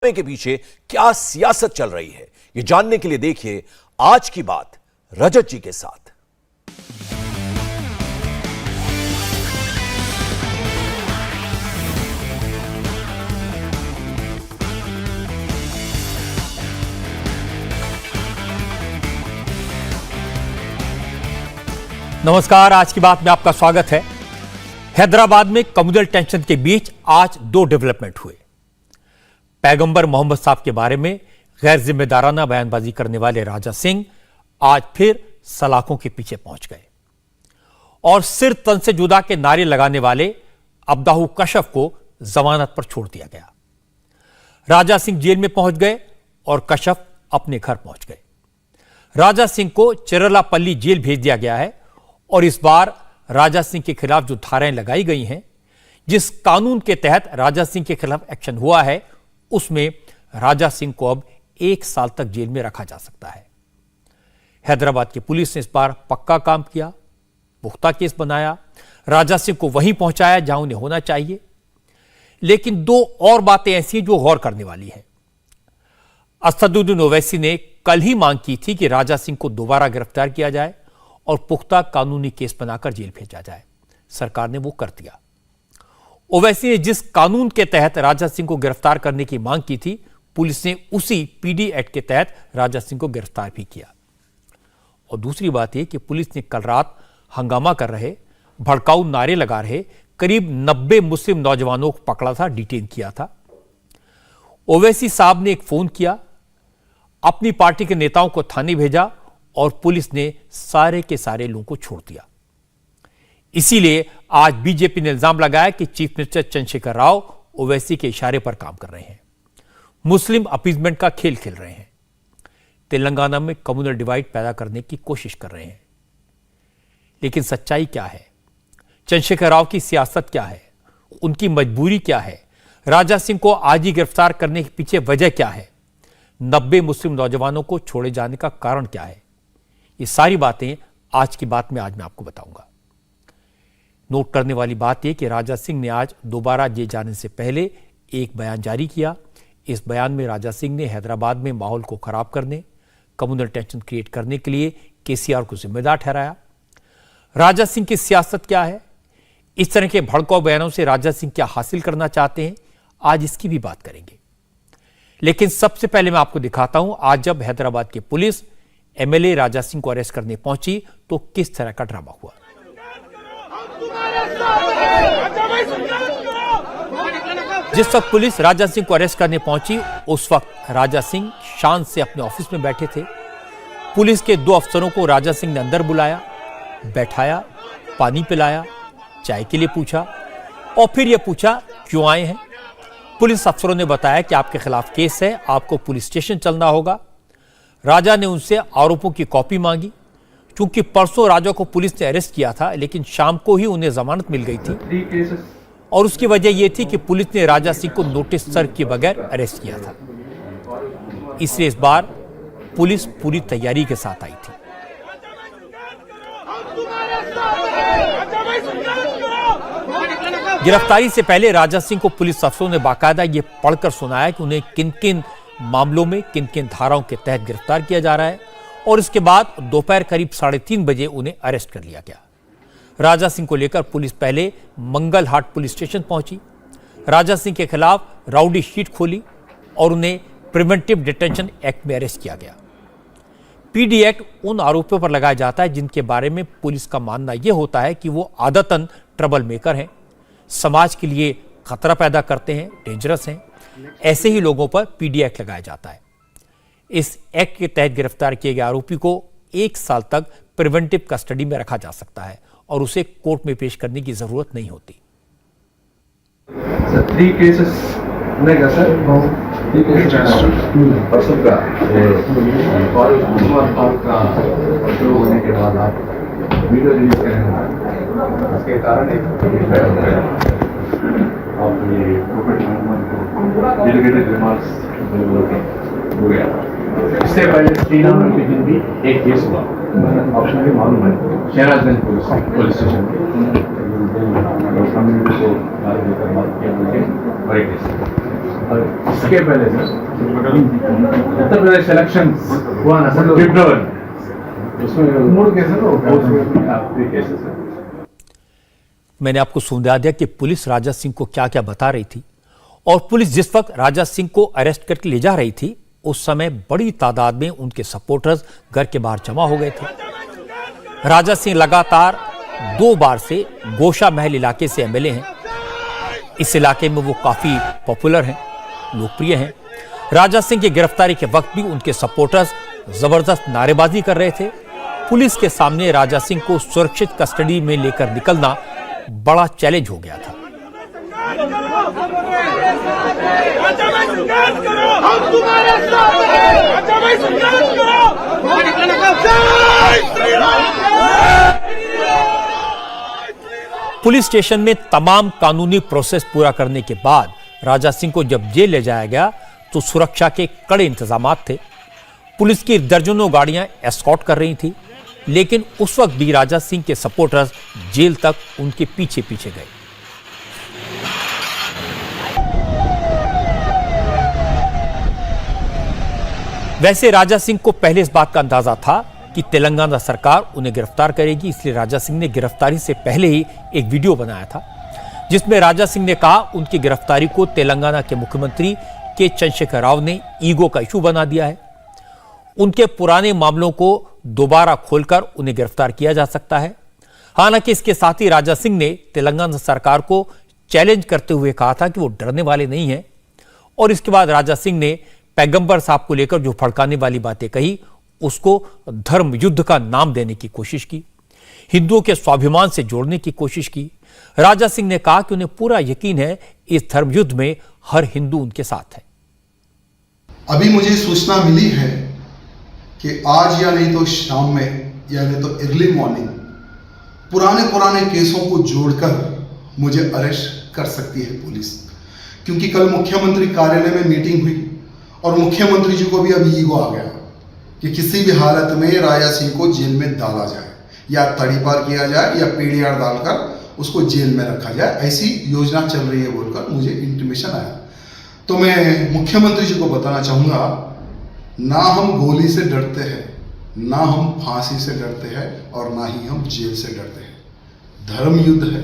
के पीछे क्या सियासत चल रही है, यह जानने के लिए देखिए आज की बात रजत जी के साथ। नमस्कार, आज की बात में आपका स्वागत है। हैदराबाद में कम्युनल टेंशन के बीच आज दो डेवलपमेंट हुए। पैगंबर मोहम्मद साहब के बारे में गैर जिम्मेदाराना बयानबाजी करने वाले राजा सिंह आज फिर सलाखों के पीछे पहुंच गए और सिर तन से जुदा के नारे लगाने वाले अब्दाहू कशफ को जमानत पर छोड़ दिया गया। राजा सिंह जेल में पहुंच गए और कशफ अपने घर पहुंच गए। राजा सिंह को चिरलापल्ली जेल भेज दिया गया है और इस बार राजा सिंह के खिलाफ जो धाराएं लगाई गई हैं, जिस कानून के तहत राजा सिंह के खिलाफ एक्शन हुआ है, उसमें राजा सिंह को अब 1 साल तक जेल में रखा जा सकता है। हैदराबाद की पुलिस ने इस बार पक्का काम किया, पुख्ता केस बनाया, राजा सिंह को वहीं पहुंचाया जहां उन्हें होना चाहिए। लेकिन दो और बातें ऐसी हैं जो गौर करने वाली है। असदुद्दीन ओवैसी ने कल ही मांग की थी कि राजा सिंह को दोबारा गिरफ्तार किया जाए और पुख्ता कानूनी केस बनाकर जेल भेजा जाए। सरकार ने वो कर दिया। ओवैसी ने जिस कानून के तहत राजा सिंह को गिरफ्तार करने की मांग की थी, पुलिस ने उसी पीडी एक्ट के तहत राजा सिंह को गिरफ्तार भी किया। और दूसरी बात यह कि पुलिस ने कल रात हंगामा कर रहे, भड़काऊ नारे लगा रहे करीब 90 मुस्लिम नौजवानों को पकड़ा था, डिटेन किया था। ओवैसी साहब ने एक फोन किया, अपनी पार्टी के नेताओं को थाने भेजा और पुलिस ने सारे के सारे लोगों को छोड़ दिया। इसीलिए आज बीजेपी ने इल्जाम लगाया कि चीफ मिनिस्टर चंद्रशेखर राव ओवैसी के इशारे पर काम कर रहे हैं, मुस्लिम अपीजमेंट का खेल खेल रहे हैं, तेलंगाना में कम्युनल डिवाइड पैदा करने की कोशिश कर रहे हैं। लेकिन सच्चाई क्या है? चंद्रशेखर राव की सियासत क्या है? उनकी मजबूरी क्या है? राजा सिंह को आज ही गिरफ्तार करने के पीछे वजह क्या है? 90 मुस्लिम नौजवानों को छोड़े जाने का कारण क्या है? ये सारी बातें आज की बात में आज मैं आपको बताऊंगा। नोट करने वाली बात यह कि राजा सिंह ने आज दोबारा जेल जाने से पहले एक बयान जारी किया। इस बयान में राजा सिंह ने हैदराबाद में माहौल को खराब करने, कम्युनल टेंशन क्रिएट करने के लिए केसीआर को जिम्मेदार ठहराया। राजा सिंह की सियासत क्या है? इस तरह के भड़काऊ बयानों से राजा सिंह क्या हासिल करना चाहते हैं? आज इसकी भी बात करेंगे। लेकिन सबसे पहले मैं आपको दिखाता हूं आज जब हैदराबाद की पुलिस एमएलए राजा सिंह को अरेस्ट करने पहुंची तो किस तरह का ड्रामा हुआ। जिस वक्त पुलिस राजा सिंह को अरेस्ट करने पहुंची, उस वक्त राजा सिंह शान से अपने ऑफिस में बैठे थे। पुलिस के 2 अफसरों को राजा सिंह ने अंदर बुलाया, बैठाया, पानी पिलाया, चाय के लिए पूछा और फिर यह पूछा क्यों आए हैं। पुलिस अफसरों ने बताया कि आपके खिलाफ केस है, आपको पुलिस स्टेशन चलना होगा। राजा ने उनसे आरोपों की कॉपी मांगी। क्योंकि परसों राजा को पुलिस ने अरेस्ट किया था, लेकिन शाम को ही उन्हें जमानत मिल गई थी और उसकी वजह यह थी कि पुलिस ने राजा सिंह को नोटिस सर्व किए बगैर अरेस्ट किया था। इसलिए इस बार पुलिस पूरी तैयारी के साथ आई थी। गिरफ्तारी से पहले राजा सिंह को पुलिस अफसरों ने बाकायदा यह पढ़कर सुनाया कि उन्हें किन किन मामलों में, किन किन धाराओं के तहत गिरफ्तार किया जा रहा है और इसके बाद दोपहर करीब 3:30 बजे उन्हें अरेस्ट कर लिया गया। राजा सिंह को लेकर पुलिस पहले मंगलहाट पुलिस स्टेशन पहुंची, राजा सिंह के खिलाफ राउडी शीट खोली और उन्हें प्रिवेंटिव डिटेंशन एक्ट में अरेस्ट किया गया। पीडी एक्ट उन आरोपियों पर लगाया जाता है जिनके बारे में पुलिस का मानना यह होता है कि वो आदतन ट्रबल मेकर हैं, समाज के लिए खतरा पैदा करते हैं, डेंजरस हैं। ऐसे ही लोगों पर पीडी एक्ट लगाया जाता है। इस एक्ट के तहत गिरफ्तार किए गए आरोपी को 1 साल तक प्रिवेंटिव कस्टडी में रखा जा सकता है और उसे कोर्ट में पेश करने की जरूरत नहीं होती। इससे पहले श्रीनगर के दिन भी एक केस हुआ, ऑप्शन भी मालूम है, शहराजगंज पुलिस स्टेशन में। और इसके पहले सर उत्तर प्रदेश इलेक्शन हुआ ना सर फेब्रुवरी, उसमें मूड कैसे तो आपके कैसे सर? मैंने आपको सुना दिया कि पुलिस राजा सिंह को क्या क्या बता रही थी, और पुलिस जिस वक्त राजा सिंह को अरेस्ट करके ले जा रही थी उस समय बड़ी तादाद में उनके सपोर्टर्स घर के बाहर जमा हो गए थे। राजा सिंह लगातार 2 बार से गोशा महल इलाके से एमएलए हैं। इस इलाके में वो काफी पॉपुलर हैं, लोकप्रिय हैं। राजा सिंह की गिरफ्तारी के वक्त भी उनके सपोर्टर्स जबरदस्त नारेबाजी कर रहे थे। पुलिस के सामने राजा सिंह को सुरक्षित कस्टडी में लेकर निकलना बड़ा चैलेंज हो गया था। पुलिस स्टेशन में तमाम कानूनी प्रोसेस पूरा करने के बाद राजा सिंह को जब जेल ले जाया गया तो सुरक्षा के कड़े इंतजाम थे। पुलिस की दर्जनों गाड़ियां एस्कॉर्ट कर रही थी, लेकिन उस वक्त भी राजा सिंह के सपोर्टर्स जेल तक उनके पीछे पीछे गए। वैसे राजा सिंह को पहले इस बात का अंदाजा था कि तेलंगाना सरकार उन्हें गिरफ्तार करेगी, इसलिए राजा सिंह ने गिरफ्तारी से पहले ही एक वीडियो बनाया था जिसमें राजा सिंह ने कहा उनकी गिरफ्तारी को तेलंगाना के मुख्यमंत्री के चंद्रशेखर राव ने ईगो का इशू बना दिया है। उनके पुराने मामलों को दोबारा खोलकर उन्हें गिरफ्तार किया जा सकता है। हालांकि इसके साथ ही राजा सिंह ने तेलंगाना सरकार को चैलेंज करते हुए कहा था कि वो डरने वाले नहीं हैं, और इसके बाद राजा सिंह ने पैगंबर साहब को लेकर जो भड़काने वाली बातें कही उसको धर्म युद्ध का नाम देने की कोशिश की, हिंदुओं के स्वाभिमान से जोड़ने की कोशिश की। राजा सिंह ने कहा कि उन्हें पूरा यकीन है इस धर्म युद्ध में हर हिंदू उनके साथ है। अभी मुझे सूचना मिली है कि आज या नहीं तो शाम में या नहीं तो अर्ली मॉर्निंग पुराने केसों को जोड़कर मुझे अरेस्ट कर सकती है पुलिस, क्योंकि कल मुख्यमंत्री कार्यालय में मीटिंग हुई और मुख्यमंत्री जी को भी अभी ईगो आ गया कि किसी भी हालत में राजा सिंह को जेल में डाला जाए, या तड़ीपार किया जाए या पीडीआर डालकर उसको जेल में रखा जाए, ऐसी योजना चल रही है बोलकर मुझे इंटीमेशन आया। तो मैं मुख्यमंत्री जी को बताना चाहूँगा, ना हम गोली से डरते हैं, ना हम फांसी से डरते हैं, और ना ही हम जेल से डरते हैं। धर्म युद्ध है,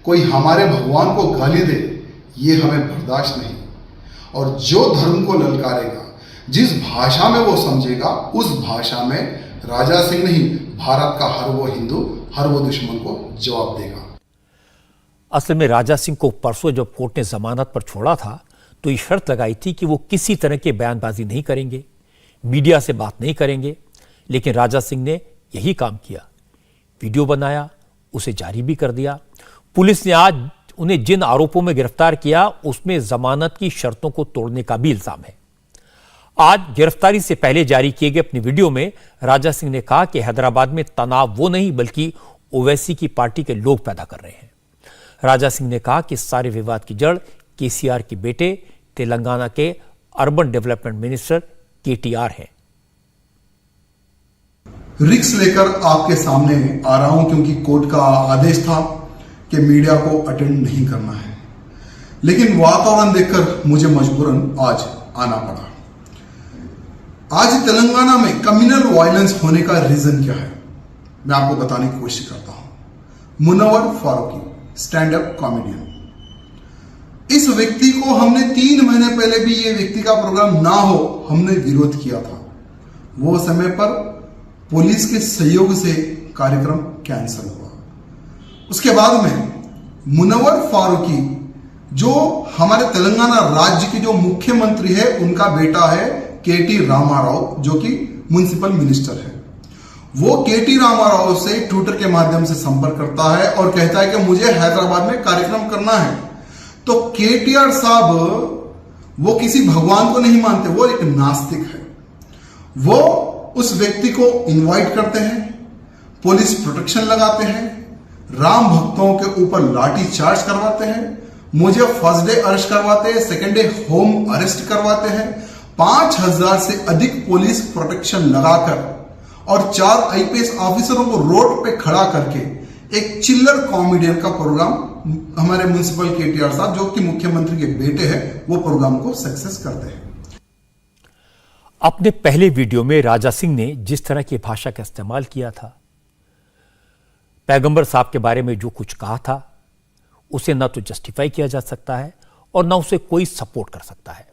कोई हमारे भगवान को गाली दे ये हमें बर्दाश्त नहीं, और जो धर्म को ललकारेगा, जिस भाषा में वो समझेगा उस भाषा में राजा सिंह नहीं भारत का हर वो हिंदू हर वो दुश्मन को जवाब देगा। असल में राजा सिंह को परसों जब कोर्ट ने जमानत पर छोड़ा था तो ये शर्त लगाई थी कि वो किसी तरह की बयानबाजी नहीं करेंगे, मीडिया से बात नहीं करेंगे, लेकिन राजा सिंह ने यही काम किया। वीडियो बनाया, उसे जारी भी कर दिया। पुलिस ने आज उन्हें जिन आरोपों में गिरफ्तार किया उसमें जमानत की शर्तों को तोड़ने का भी इल्जाम है। आज गिरफ्तारी से पहले जारी किए गए अपनी वीडियो में राजा सिंह ने कहा कि हैदराबाद में तनाव वो नहीं बल्कि ओवैसी की पार्टी के लोग पैदा कर रहे हैं। राजा सिंह ने कहा कि सारे विवाद की जड़ केसीआर के बेटे तेलंगाना के अर्बन डेवलपमेंट मिनिस्टर केटीआर है। रिस्क लेकर आपके सामने आ रहा हूं क्योंकि कोर्ट का आदेश था कि मीडिया को अटेंड नहीं करना है, लेकिन वातावरण देखकर मुझे मजबूरन आज आना पड़ा। आज तेलंगाना में कम्युनल वायलेंस होने का रीजन क्या है मैं आपको बताने की कोशिश करता हूं। Munawar Faruqui stand up comedian, इस व्यक्ति को हमने 3 महीने पहले भी ये व्यक्ति का प्रोग्राम ना हो हमने विरोध किया था। वो समय पर पुलिस के सहयोग से कार्यक्रम कैंसिल हुआ। उसके बाद में मुनव्वर फारूकी जो हमारे तेलंगाना राज्य के जो मुख्यमंत्री है उनका बेटा है केटी रामाराव, जो कि म्युनिसिपल मिनिस्टर है। वो केटी रामाराव से ट्विटर के माध्यम से संपर्क करता है और कहता है कि मुझे हैदराबाद में कार्यक्रम करना है। तो केटीआर साहब वो किसी भगवान को नहीं मानते, वो एक नास्तिक है। वो उस व्यक्ति को इनवाइट करते हैं, पुलिस प्रोटेक्शन लगाते हैं, राम भक्तों के ऊपर लाठी चार्ज करवाते हैं, मुझे फर्स्ट डे अरेस्ट करवाते हैं, सेकेंड डे होम अरेस्ट करवाते हैं, 5000 से अधिक पुलिस प्रोटेक्शन लगाकर और 4 आईपीएस ऑफिसरों को रोड पे खड़ा करके एक चिल्लर कॉमेडियन का प्रोग्राम हमारे म्युनिसिपल केटीआर साहब जो कि मुख्यमंत्री के बेटे हैं वो प्रोग्राम को सक्सेस करते हैं। अपने पहले वीडियो में राजा सिंह ने जिस तरह की भाषा का इस्तेमाल किया था, पैगंबर साहब के बारे में जो कुछ कहा था, उसे ना तो जस्टिफाई किया जा सकता है और ना उसे कोई सपोर्ट कर सकता है।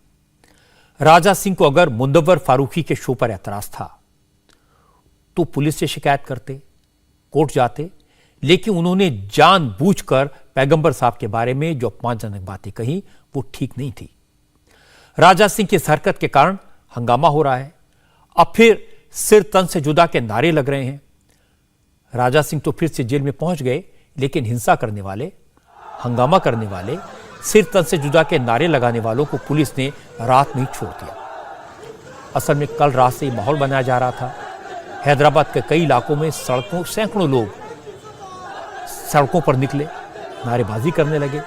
राजा सिंह को अगर मुनव्वर फारूकी के शो पर एतराज था तो पुलिस से शिकायत करते, कोर्ट जाते, लेकिन उन्होंने जानबूझकर पैगंबर साहब के बारे में जो अपमानजनक बातें कही वो ठीक नहीं थी। राजा सिंह की इस हरकत के कारण हंगामा हो रहा है। अब फिर सिर तन से जुदा के नारे लग रहे हैं। राजा सिंह तो फिर से जेल में पहुंच गए, लेकिन हिंसा करने वाले, हंगामा करने वाले, सिर तन से जुदा के नारे लगाने वालों को पुलिस ने रात में ही छोड़ दिया। असल में कल रात से माहौल बनाया जा रहा था। हैदराबाद के कई इलाकों में सैकड़ों लोग सड़कों पर निकले, नारेबाजी करने लगे।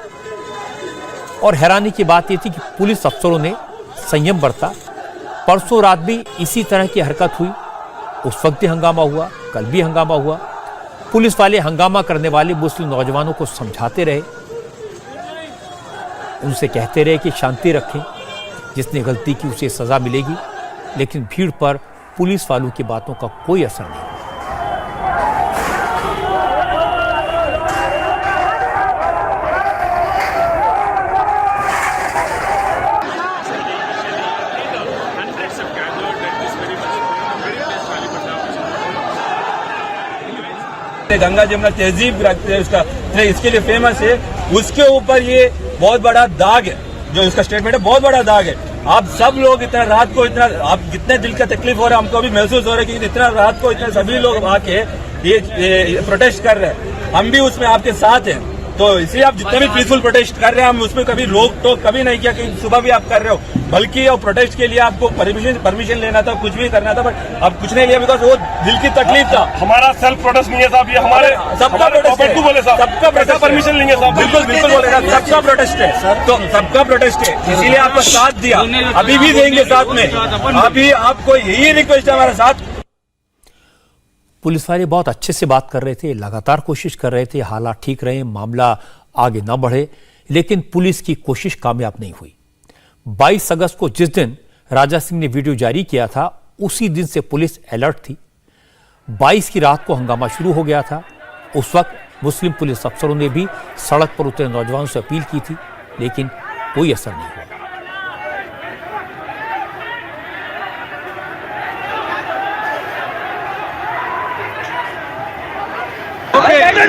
और हैरानी की बात यह थी कि पुलिस अफसरों ने संयम बरता। परसों रात भी इसी तरह की हरकत हुई, उस वक्त भी हंगामा हुआ, कल भी हंगामा हुआ। पुलिस वाले हंगामा करने वाले मुस्लिम नौजवानों को समझाते रहे, उनसे कहते रहे कि शांति रखें, जिसने गलती की उसे सजा मिलेगी, लेकिन भीड़ पर पुलिस वालों की बातों का कोई असर नहीं। गंगा जमुना तहजीब उसका इसके लिए फेमस है, उसके ऊपर ये बहुत बड़ा दाग है, जो इसका स्टेटमेंट है बहुत बड़ा दाग है। आप सब लोग इतना रात को इतना आप कितने दिल का तकलीफ हो रहा है, हमको अभी महसूस हो रहा है कि इतना रात को इतने सभी लोग आके ये प्रोटेस्ट कर रहे हैं, हम भी उसमें आपके साथ हैं। तो इसलिए आप जितने भी पीसफुल प्रोटेस्ट कर रहे हैं, हम उसमें कभी रोक टोक कभी नहीं किया कि सुबह भी आप कर रहे हो, बल्कि वो प्रोटेस्ट के लिए आपको परमिशन लेना था, कुछ भी करना था, बट आप कुछ नहीं लिया बिकॉज वो दिल की तकलीफ था। हमारा सेल्फ प्रोटेस्ट नहीं है साहब, ये हमारे सबका प्रोटेस्ट है, बोले साहब, सबका प्रोटेस्ट परमिशन लेंगे साहब, बिल्कुल बिल्कुल बोले साहब, सबका प्रोटेस्ट है, तो सबका प्रोटेस्ट है, इसीलिए आपका साथ दिया, अभी भी देंगे साथ में, अभी आपको यही रिक्वेस्ट है हमारा साथ। पुलिस वाले बहुत अच्छे से बात कर रहे थे, लगातार कोशिश कर रहे थे हालात ठीक रहे, मामला आगे ना बढ़े, लेकिन पुलिस की कोशिश कामयाब नहीं हुई। 22 अगस्त को जिस दिन राजा सिंह ने वीडियो जारी किया था, उसी दिन से पुलिस अलर्ट थी। 22 की रात को हंगामा शुरू हो गया था। उस वक्त मुस्लिम पुलिस अफसरों ने भी सड़क पर उतरे नौजवानों से अपील की थी, लेकिन कोई असर नहीं हुआ।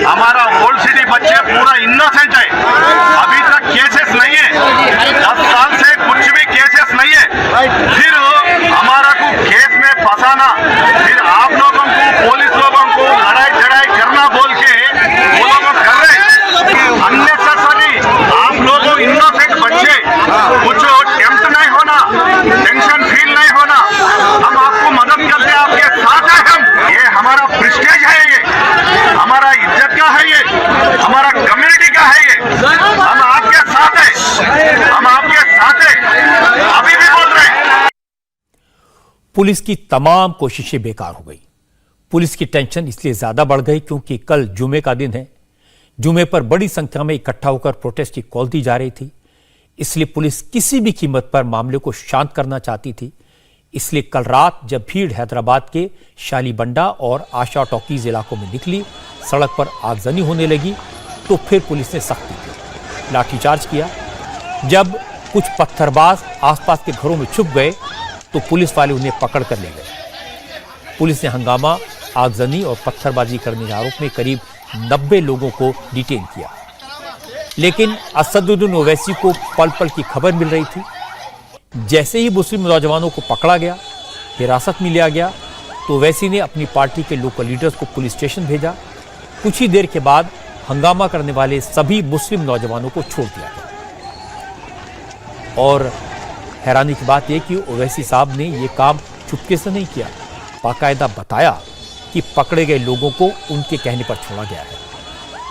हमारा ओल्ड सिटी बच्चे पूरा इनोसेंट है, अभी तक केसेस नहीं है, 10 साल से कुछ भी केसेस नहीं है, फिर हमारा को केस में फंसाना, फिर आप लोगों को पुलिस लोगों को लड़ाई झड़ाई करना बोल के वो लोग कर रहे अननेसेसरी। आप लोगों इनोसेंट बच्चे कुछ टेम्प्ट नहीं होना, टेंशन फील नहीं होना, हम आपको मदद करते हैं, आपके साथ है हम। ये हमारा प्रेस्टीज है, ये हमारा इज्जत का है, ये हमारा कम्युनिटी का है, ये हम आपके साथ है, हम आपके साथ है, अभी भी बोल रहे हैं। पुलिस की तमाम कोशिशें बेकार हो गई। पुलिस की टेंशन इसलिए ज्यादा बढ़ गई क्योंकि कल जुमे का दिन है। जुमे पर बड़ी संख्या में इकट्ठा होकर प्रोटेस्ट की कॉल दी जा रही थी, इसलिए पुलिस किसी भी कीमत पर मामले को शांत करना चाहती थी। इसलिए कल रात जब भीड़ हैदराबाद के शालीबंडा और आशा टॉकीज इलाकों में निकली, सड़क पर आगजनी होने लगी, तो फिर पुलिस ने सख्ती की, लाठीचार्ज किया। जब कुछ पत्थरबाज आसपास के घरों में छुप गए तो पुलिस वाले उन्हें पकड़ कर ले गए। पुलिस ने हंगामा, आगजनी और पत्थरबाजी करने के आरोप में करीब 90 लोगों को डिटेन किया। लेकिन असदुद्दीन ओवैसी को पल पल की खबर मिल रही थी। जैसे ही मुस्लिम नौजवानों को पकड़ा गया, हिरासत में लिया गया, तो ओवैसी ने अपनी पार्टी के लोकल लीडर्स को पुलिस स्टेशन भेजा। कुछ ही देर के बाद हंगामा करने वाले सभी मुस्लिम नौजवानों को छोड़ दिया गया। और हैरानी की बात यह कि ओवैसी साहब ने यह काम चुपके से नहीं किया, बाकायदा बताया कि पकड़े गए लोगों को उनके कहने पर छोड़ा गया है।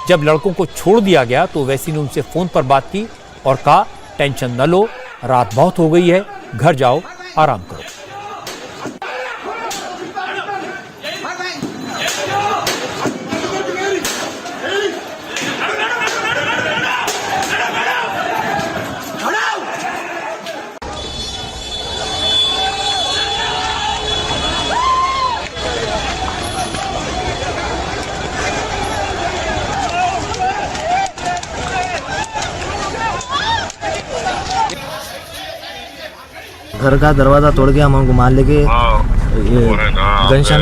जब लड़कों को छोड़ दिया गया तो ओवैसी ने उनसे फोन पर बात की और कहा, टेंशन न लो, रात बहुत हो गई है, घर जाओ, आराम करो। घर का दरवाजा तोड़ के हम उनको मार लेके ये वो है ना गनशन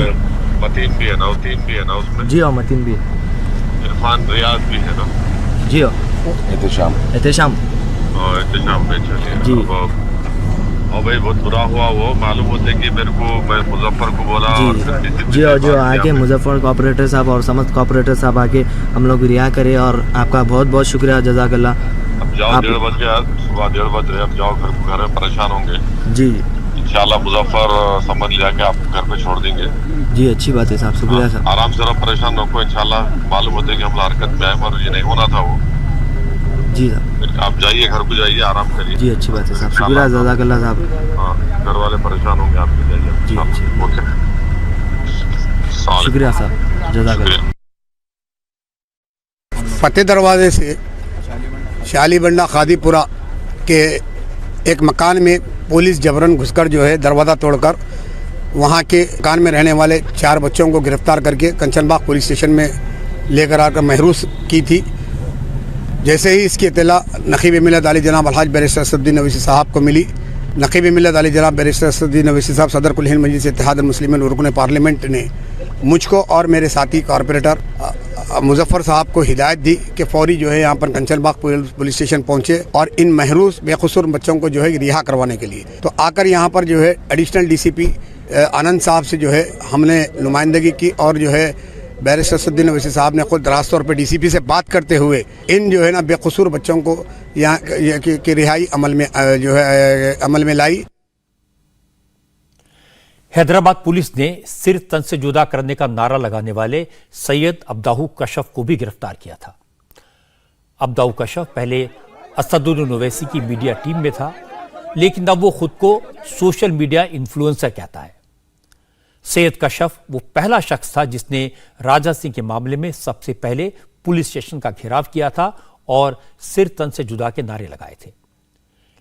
मतीन भी है ना, तीन भी है ना उसमें, जी हाँ मतीन भी इरफान रियाज भी है ना, जी हाँ एहतेशाम और इंतजाम में चलिए जी। और भाई बहुत बुरा हुआ, वो मालूम होते कि मैं मुजफ्फर को बोला जी और जो आके मुजफ्फर कोऑपरेटर साहब और समस्त कोऑपरेटर साहब आके हम लोग रिहा करे और आपका बहुत बहुत शुक्रिया जज़ाकल्लाह। अब जाओ 1:30 बजे, सुबह 1:30 बजे अब जाओ घर में, परेशान होंगे जी इंशाल्लाह मुजफ्फर समझ लिया कि आप घर पे छोड़ देंगे। जी अच्छी बात है साहब, शुक्रिया साहब। आराम से रहो, परेशान रखो, इंशाल्लाह मालूम होते कि हम हरकत में आए और ये नहीं होना था वो। जी साहब आप जाइए, घर को जाइए, आराम करिए। जी अच्छी बात है साहब, शुक्रिया जज़ाकल्लाह साहब। हाँ, घर वाले परेशान होंगे, आपके जाइए। जी, अच्छी। ओके, शुक्रिया साहब, जज़ाकल्लाह। फतेह दरवाजे से शालीबंडा खादीपुरा के एक मकान में पुलिस जबरन घुसकर जो है दरवाज़ा तोड़कर वहाँ के मकान में रहने वाले 4 बच्चों को गिरफ्तार करके कंचनबाग पुलिस स्टेशन में लेकर आकर महरूस की थी। जैसे ही इसकी इत्तला नकीब मिल्लत आली जनाब अलहाज बैरिस्टर असदुद्दीन अवैसी साहब को मिली, नकीब मिल्लत आली जनाब बैरिस्टर असदुद्दीन अवैसी साहब सदर कुल हिंद मजलिस इत्तेहादुल मुस्लिमीन रुकन पार्लियामेंट ने मुझको और मेरे साथी कॉरपोरेटर मुजफ्फर साहब को हिदायत दी कि फौरी जो है यहाँ पर कंचनबाग पुलिस स्टेशन पहुँचे और इन महरूस बेकसूर बच्चों को जो है रिहा करवाने के लिए। तो आकर यहाँ पर जो है एडिशनल डीसीपी आनंद साहब से जो है हमने नुमाइंदगी की और जो है बैरिस्टर असदुद्दीन अवैसी साहब ने खुद रास्त तौर पर डीसीपी से बात करते हुए इन जो है ना बेकसूर बच्चों को यहाँ की रिहाई अमल में जो है अमल में लाई। हैदराबाद पुलिस ने सिर तन से जुदा करने का नारा लगाने वाले सैयद अब्दाहू कशफ को भी गिरफ्तार किया था। अब्दाहू कशफ पहले असदुद्दीन ओवैसी की मीडिया टीम में था, लेकिन अब वो खुद को सोशल मीडिया इन्फ्लुएंसर कहता है। सैयद कशफ वो पहला शख्स था जिसने राजा सिंह के मामले में सबसे पहले पुलिस स्टेशन का घेराव किया था और सिर तन से जुदा के नारे लगाए थे।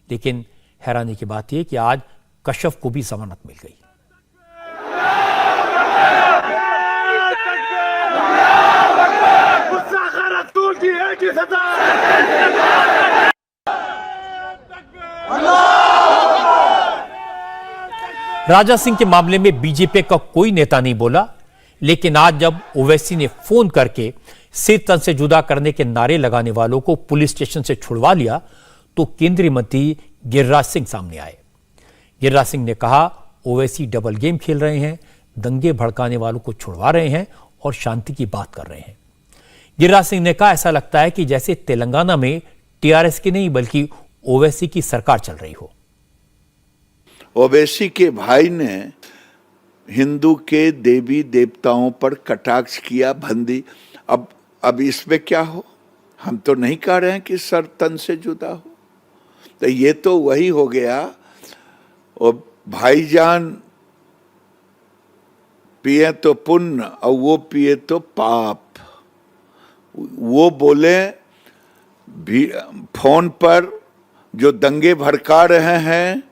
लेकिन हैरानी की बात यह कि आज कशफ को भी जमानत मिल गई। राजा सिंह के मामले में बीजेपी का कोई नेता नहीं बोला, लेकिन आज जब ओवैसी ने फोन करके सिर तन से जुदा करने के नारे लगाने वालों को पुलिस स्टेशन से छुड़वा लिया तो केंद्रीय मंत्री गिरिराज सिंह सामने आए। गिरिराज सिंह ने कहा ओवैसी डबल गेम खेल रहे हैं, दंगे भड़काने वालों को छुड़वा रहे हैं और शांति की बात कर रहे हैं। गिरिराज सिंह ने कहा ऐसा लगता है कि जैसे तेलंगाना में टीआरएस की नहीं बल्कि ओवैसी की सरकार चल रही हो। ओवैसी के भाई ने हिंदू के देवी देवताओं पर कटाक्ष किया, बंदी। अब इसमें क्या हो? हम तो नहीं कह रहे हैं कि सर तन से जुदा हो, तो ये तो वही हो गया। और भाईजान पिए तो पुण्य और वो पिए तो पाप। वो बोले भी फोन पर जो दंगे भड़का रहे हैं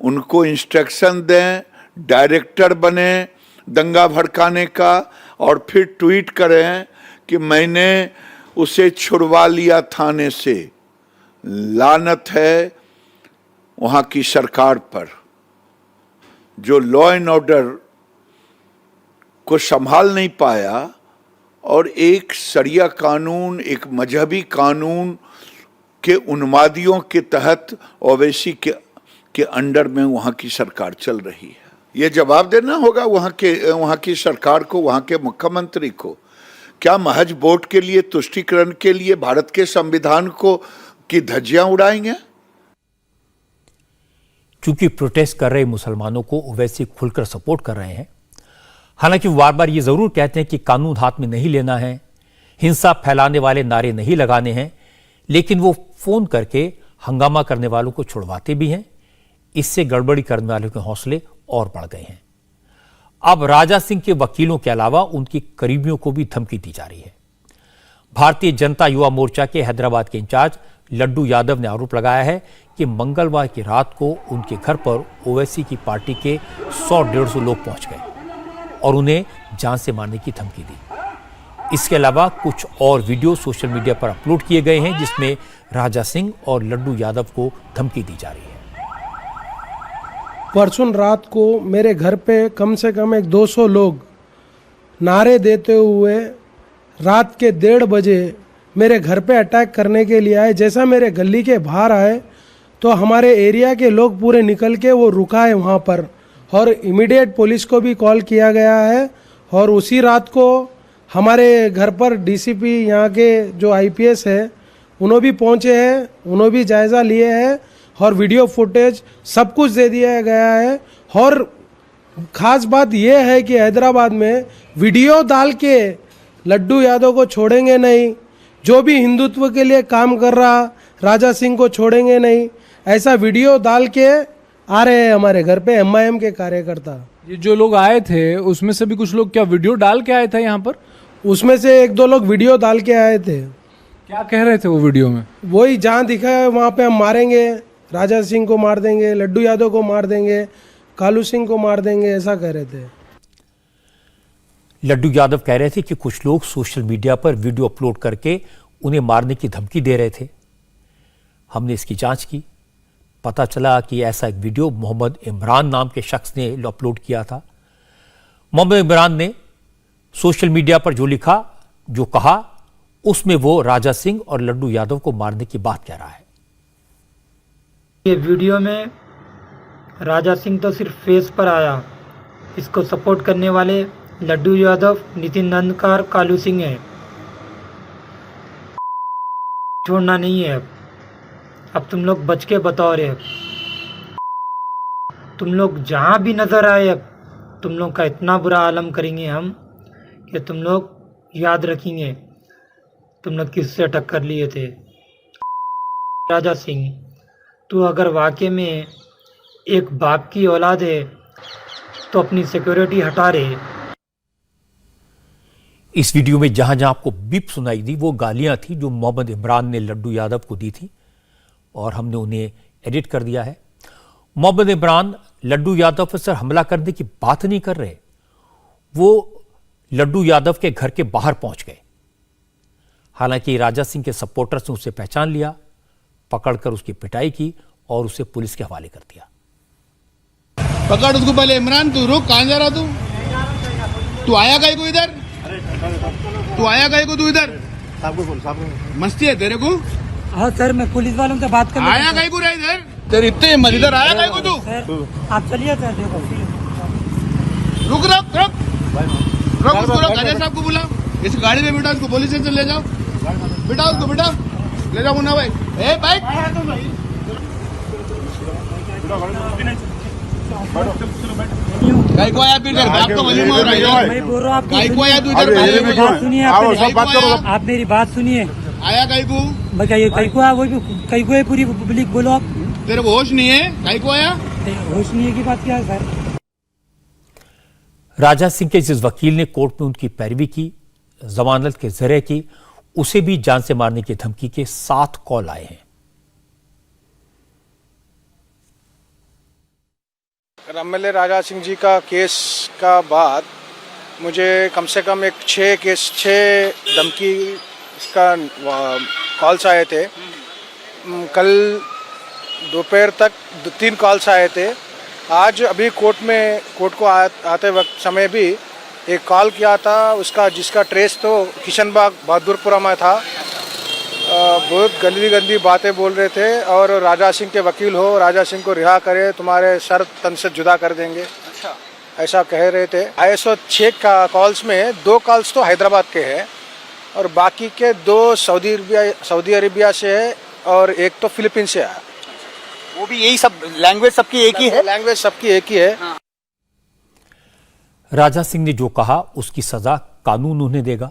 उनको इंस्ट्रक्शन दें, डायरेक्टर बने दंगा भड़काने का और फिर ट्वीट करें कि मैंने उसे छुड़वा लिया थाने से। लानत है वहाँ की सरकार पर जो लॉ एंड ऑर्डर को संभाल नहीं पाया और एक शरिया कानून, एक मजहबी कानून के उन्मादियों के तहत ओवैसी के अंडर में वहाँ की सरकार चल रही है। ये जवाब देना होगा वहाँ की सरकार को, वहाँ के मुख्यमंत्री को। क्या महज वोट के लिए, तुष्टीकरण के लिए भारत के संविधान को की धज्जियां उड़ाएंगे? चूंकि प्रोटेस्ट कर रहे मुसलमानों को ओवैसी खुलकर सपोर्ट कर रहे हैं, हालांकि वो बार बार ये जरूर कहते हैं कि कानून हाथ में नहीं लेना है, हिंसा फैलाने वाले नारे नहीं लगाने हैं, लेकिन वो फोन करके हंगामा करने वालों को छुड़वाते भी हैं। इससे गड़बड़ी करने वालों के हौसले और बढ़ गए हैं। अब राजा सिंह के वकीलों के अलावा उनकी करीबियों को भी धमकी दी जा रही है। भारतीय जनता युवा मोर्चा के हैदराबाद के इंचार्ज लड्डू यादव ने आरोप लगाया है कि मंगलवार की रात को उनके घर पर ओवैसी की पार्टी के 100-150 लोग पहुंच गए और उन्हें जान से मारने की धमकी दी। इसके अलावा कुछ और वीडियो सोशल मीडिया पर अपलोड किए गए हैं जिसमें राजा सिंह और लड्डू यादव को धमकी दी जा रही है। परसों रात को मेरे घर पे कम से कम एक 200 लोग नारे देते हुए रात के 1:30 बजे मेरे घर पे अटैक करने के लिए आए। जैसा मेरे गली के बाहर आए तो हमारे एरिया के लोग पूरे निकल के वो रुका है वहाँ पर, और इमीडिएट पुलिस को भी कॉल किया गया है। और उसी रात को हमारे घर पर डीसीपी यहाँ के जो आईपीएस है उन्होंने भी पहुँचे हैं, उन्होंने भी जायज़ा लिए हैं और वीडियो फुटेज सब कुछ दे दिया गया है। और ख़ास बात यह है कि हैदराबाद में वीडियो डाल के लड्डू यादव को छोड़ेंगे नहीं, जो भी हिंदुत्व के लिए काम कर रहा राजा सिंह को छोड़ेंगे नहीं, ऐसा वीडियो डाल के आ रहे हैं हमारे घर पे एमआईएम के कार्यकर्ता। ये जो लोग आए थे उसमें से भी कुछ लोग क्या वीडियो डाल के आए थे यहाँ पर? उसमें से 1-2 लोग वीडियो डाल के आए थे। क्या कह रहे थे वो वीडियो में? वही जहाँ दिखा है वहाँ पे हम मारेंगे, राजा सिंह को मार देंगे, लड्डू यादव को मार देंगे, कालू सिंह को मार देंगे, ऐसा कह रहे थे। लड्डू यादव कह रहे थे कि कुछ लोग सोशल मीडिया पर वीडियो अपलोड करके उन्हें मारने की धमकी दे रहे थे। हमने इसकी जांच की, पता चला कि ऐसा एक वीडियो मोहम्मद इमरान नाम के शख्स ने अपलोड किया था। मोहम्मद इमरान ने सोशल मीडिया पर जो लिखा, जो कहा, उसमें वो राजा सिंह और लड्डू यादव को मारने की बात कह रहा है। ये वीडियो में राजा सिंह तो सिर्फ फेस पर आया, इसको सपोर्ट करने वाले लड्डू यादव, नितिन नंदकार, कालू सिंह है। छोड़ना नहीं है। अब तुम लोग बच के बताओ रे। तुम लोग जहाँ भी नजर आए अब तुम लोग का इतना बुरा आलम करेंगे हम कि तुम लोग याद रखेंगे तुम लोग किससे टक्कर लिए थे। राजा सिंह, तू अगर वाकई में एक बाप की औलाद है तो अपनी सिक्योरिटी हटा रहे। इस वीडियो में जहां जहां आपको बीप सुनाई दी वो गालियां थी जो मोहम्मद इमरान ने लड्डू यादव को दी थी, और हमने उन्हें एडिट कर दिया है। मोहम्मद इमरान लड्डू यादव पर सर हमला करने की बात नहीं कर रहे, वो लड्डू यादव के घर के बाहर पहुंच गए। हालांकि राजा सिंह के सपोर्टर्स ने उसे पहचान लिया, पकड़कर उसकी पिटाई की और उसे पुलिस के हवाले कर दिया। पकड़ उसको पहले। इमरान तू रुक, कहाँ जा रहा तू आया कहीं को इधर? तू आया कहीं को? तू इधर मस्ती है तेरे को? हाँ सर, मैं पुलिस वालों से बात कर आया कहीं को? इधर तेरे इतने हिम्मत, इधर आया कहीं को तू? आप चलिए सर। देखो रुक रुक रुक रुक उसको रुक। अजय साहब को बुला, इस गाड़ी में बिठा, उसको पुलिस स्टेशन ले जाओ। बिठा उसको, बिठा ले जाओ। मुन्ना भाई, ए बाइक गाय को आया फिर आपका वलीम हो रहा है। मैं बोल रहा हूँ, गाय को आया तू इधर? बात सुनिए, आप मेरी बात सुनिए। आया गाय को? बताइए कहीं को आया? वो कहीं को है? पूरी पब्लिक बोलो। आप तेरे को होश नहीं है? गाय को आया? होश नहीं है की बात क्या है सर? राजा सिंह के जिस वकील ने कोर्ट में उनकी पैरवी की, जमानत के जरिए की, उसे भी जान से मारने की धमकी के 7 कॉल आए हैं। एमएलए राजा सिंह जी का केस का बाद मुझे कम से कम एक 6 धमकी इसका कॉल्स आए थे। कल दोपहर तक 3 कॉल्स आए थे। आज अभी कोर्ट को आते वक्त समय भी एक कॉल किया था उसका, जिसका ट्रेस तो किशनबाग बहादुरपुरा में था। बहुत गंदी बातें बोल रहे थे और राजा सिंह के वकील हो, राजा सिंह को रिहा करे, तुम्हारे सर तन से जुदा कर देंगे। अच्छा, ऐसा कह रहे थे। ISO 6 का कॉल्स में 2 कॉल्स तो हैदराबाद के हैं और बाकी के 2 सऊदी अरेबिया से है और एक तो फिलीपींस से है। वो भी यही सब लैंग्वेज सबकी एक ही है? लैंग्वेज सबकी एक ही है। हाँ। राजा सिंह ने जो कहा उसकी सजा कानून उन्हें देगा।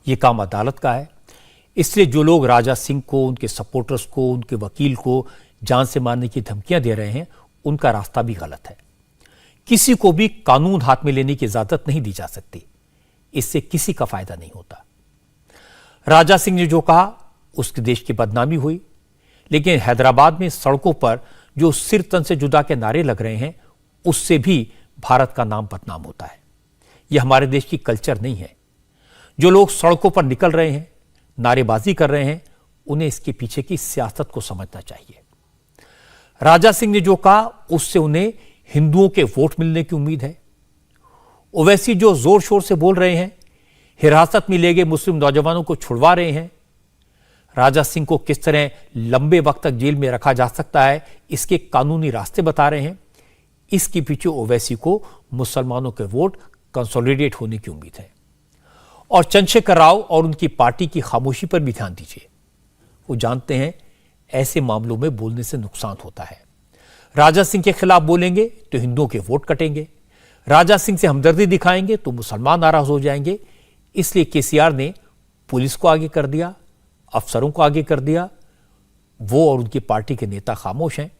ये काम अदालत का है। इसलिए जो लोग राजा सिंह को, उनके सपोर्टर्स को, उनके वकील को जान से मारने की धमकियां दे रहे हैं, उनका रास्ता भी गलत है। किसी को भी कानून हाथ में लेने की इजाजत नहीं दी जा सकती। इससे किसी का फायदा नहीं होता। राजा सिंह ने जो कहा उसके देश की बदनामी हुई, लेकिन हैदराबाद में सड़कों पर जो सिर तन से जुदा के नारे लग रहे हैं उससे भी भारत का नाम बदनाम होता है। यह हमारे देश की कल्चर नहीं है। जो लोग सड़कों पर निकल रहे हैं, नारेबाजी कर रहे हैं, उन्हें इसके पीछे की सियासत को समझना चाहिए। राजा सिंह ने जो कहा उससे उन्हें हिंदुओं के वोट मिलने की उम्मीद है। ओवैसी जो जोर शोर से बोल रहे हैं, हिरासत में ले गए मुस्लिम नौजवानों को छुड़वा रहे हैं, राजा सिंह को किस तरह लंबे वक्त तक जेल में रखा जा सकता है, इसके कानूनी रास्ते बता रहे हैं। इसके पीछे ओवैसी को मुसलमानों के वोट कंसोलिडेट होने की उम्मीद है। और चंद्रशेखर राव और उनकी पार्टी की खामोशी पर भी ध्यान दीजिए। वो जानते हैं ऐसे मामलों में बोलने से नुकसान होता है। राजा सिंह के खिलाफ बोलेंगे तो हिंदुओं के वोट कटेंगे, राजा सिंह से हमदर्दी दिखाएंगे तो मुसलमान नाराज हो जाएंगे। इसलिए केसीआर ने पुलिस को आगे कर दिया, अफसरों को आगे कर दिया। वो और उनकी पार्टी के नेता खामोश हैं।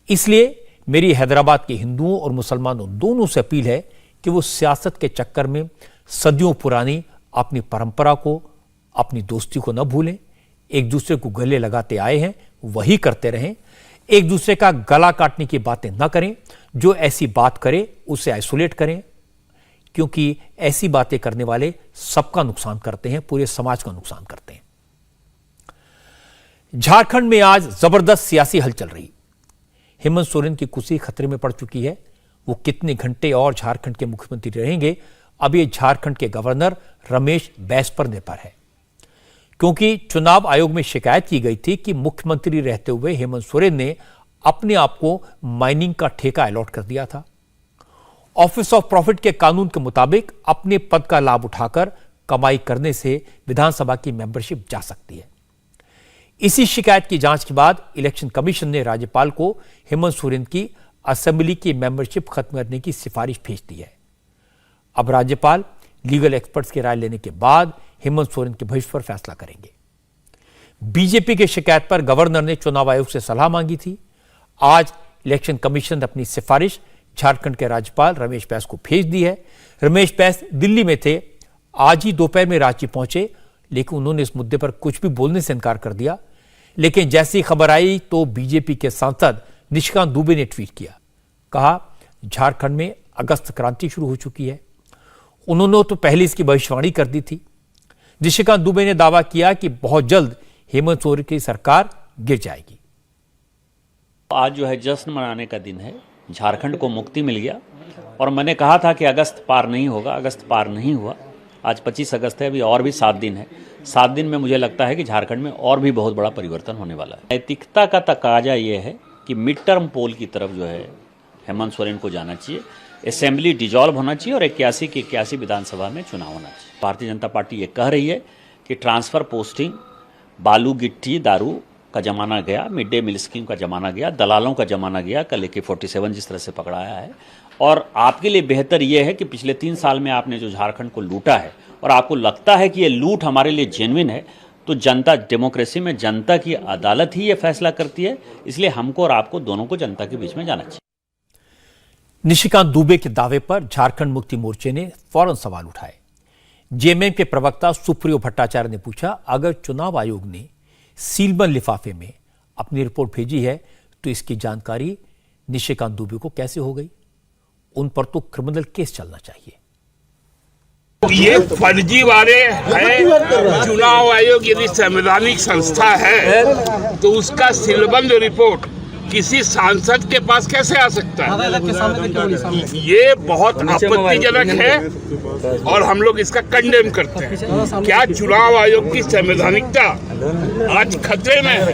इसलिए मेरी हैदराबाद के हिंदुओं और मुसलमानों दोनों से अपील है कि वो सियासत के चक्कर में सदियों पुरानी अपनी परंपरा को, अपनी दोस्ती को न भूलें। एक दूसरे को गले लगाते आए हैं, वही करते रहें। एक दूसरे का गला काटने की बातें न करें। जो ऐसी बात करे उसे आइसोलेट करें, क्योंकि ऐसी बातें करने वाले सबका नुकसान करते हैं, पूरे समाज का नुकसान करते हैं। झारखंड में आज जबरदस्त सियासी हलचल रही। हेमंत सोरेन की कुर्सी खतरे में पड़ चुकी है। वो कितने घंटे और झारखंड के मुख्यमंत्री रहेंगे, अब ये झारखंड के गवर्नर रमेश बैस पर निर्भर है। क्योंकि चुनाव आयोग में शिकायत की गई थी कि मुख्यमंत्री रहते हुए हेमंत सोरेन ने अपने आप को माइनिंग का ठेका अलॉट कर दिया था। ऑफिस ऑफ प्रॉफिट के कानून के मुताबिक अपने पद का लाभ उठाकर कमाई करने से विधानसभा की मेंबरशिप जा सकती है। इसी शिकायत की जांच के बाद इलेक्शन कमीशन ने राज्यपाल को हेमंत सोरेन की असेंबली की मेंबरशिप खत्म करने की सिफारिश भेज दी है। अब राज्यपाल लीगल एक्सपर्ट्स की राय लेने के बाद हेमंत सोरेन के भविष्य पर फैसला करेंगे। बीजेपी की शिकायत पर गवर्नर ने चुनाव आयोग से सलाह मांगी थी। आज इलेक्शन कमीशन ने अपनी सिफारिश झारखंड के राज्यपाल रमेश बैस को भेज दी है। रमेश बैस दिल्ली में थे, आज ही दोपहर में रांची पहुंचे, लेकिन उन्होंने इस मुद्दे पर कुछ भी बोलने से इनकार कर दिया। लेकिन जैसी खबर आई तो बीजेपी के सांसद निशिकांत दुबे ने ट्वीट किया, कहा झारखंड में अगस्त क्रांति शुरू हो चुकी है। उन्होंने तो पहले इसकी भविष्यवाणी कर दी थी। निशिकांत दुबे ने दावा किया कि बहुत जल्द हेमंत सोरेन की सरकार गिर जाएगी। आज जो है जश्न मनाने का दिन है, झारखंड को मुक्ति मिल गया। और मैंने कहा था कि अगस्त पार नहीं होगा, अगस्त पार नहीं हुआ। आज 25 अगस्त है, अभी और भी 7 दिन है। 7 दिन में मुझे लगता है कि झारखंड में और भी बहुत बड़ा परिवर्तन होने वाला है। नैतिकता का तकाजा ये है कि मिड टर्म पोल की तरफ जो है हेमंत सोरेन को जाना चाहिए, असेंबली डिजॉल्व होना चाहिए और 81 की 81 विधानसभा में चुनाव होना चाहिए। भारतीय जनता पार्टी ये कह रही है कि ट्रांसफर पोस्टिंग, बालू गिट्टी दारू का जमाना गया, मिड डे मील स्कीम का जमाना गया, दलालों का जमाना गया, कल AK-47 जिस तरह से पकड़ाया है। और आपके लिए बेहतर यह है कि पिछले 3 साल में आपने जो झारखंड को लूटा है और आपको लगता है कि ये लूट हमारे लिए जेन्युइन है, तो जनता, डेमोक्रेसी में जनता की अदालत ही ये फैसला करती है। इसलिए हमको और आपको दोनों को जनता के बीच में जाना चाहिए। निशिकांत दुबे के दावे पर झारखंड मुक्ति मोर्चे ने फौरन सवाल उठाए। जेएमएम के प्रवक्ता सुप्रियो भट्टाचार्य ने पूछा, अगर चुनाव आयोग ने सीलबंद लिफाफे में अपनी रिपोर्ट भेजी है तो इसकी जानकारी निशिकांत दुबे को कैसे हो गई? उन पर तो क्रिमिनल केस चलना चाहिए। ये फर्जीवाड़े है। चुनाव आयोग यदि संवैधानिक संस्था है तो उसका सीलबंद रिपोर्ट किसी सांसद के पास कैसे आ सकता है? ये बहुत आपत्तिजनक है और हम लोग इसका कंडेम करते हैं। क्या चुनाव आयोग की संवैधानिकता आज खतरे में है?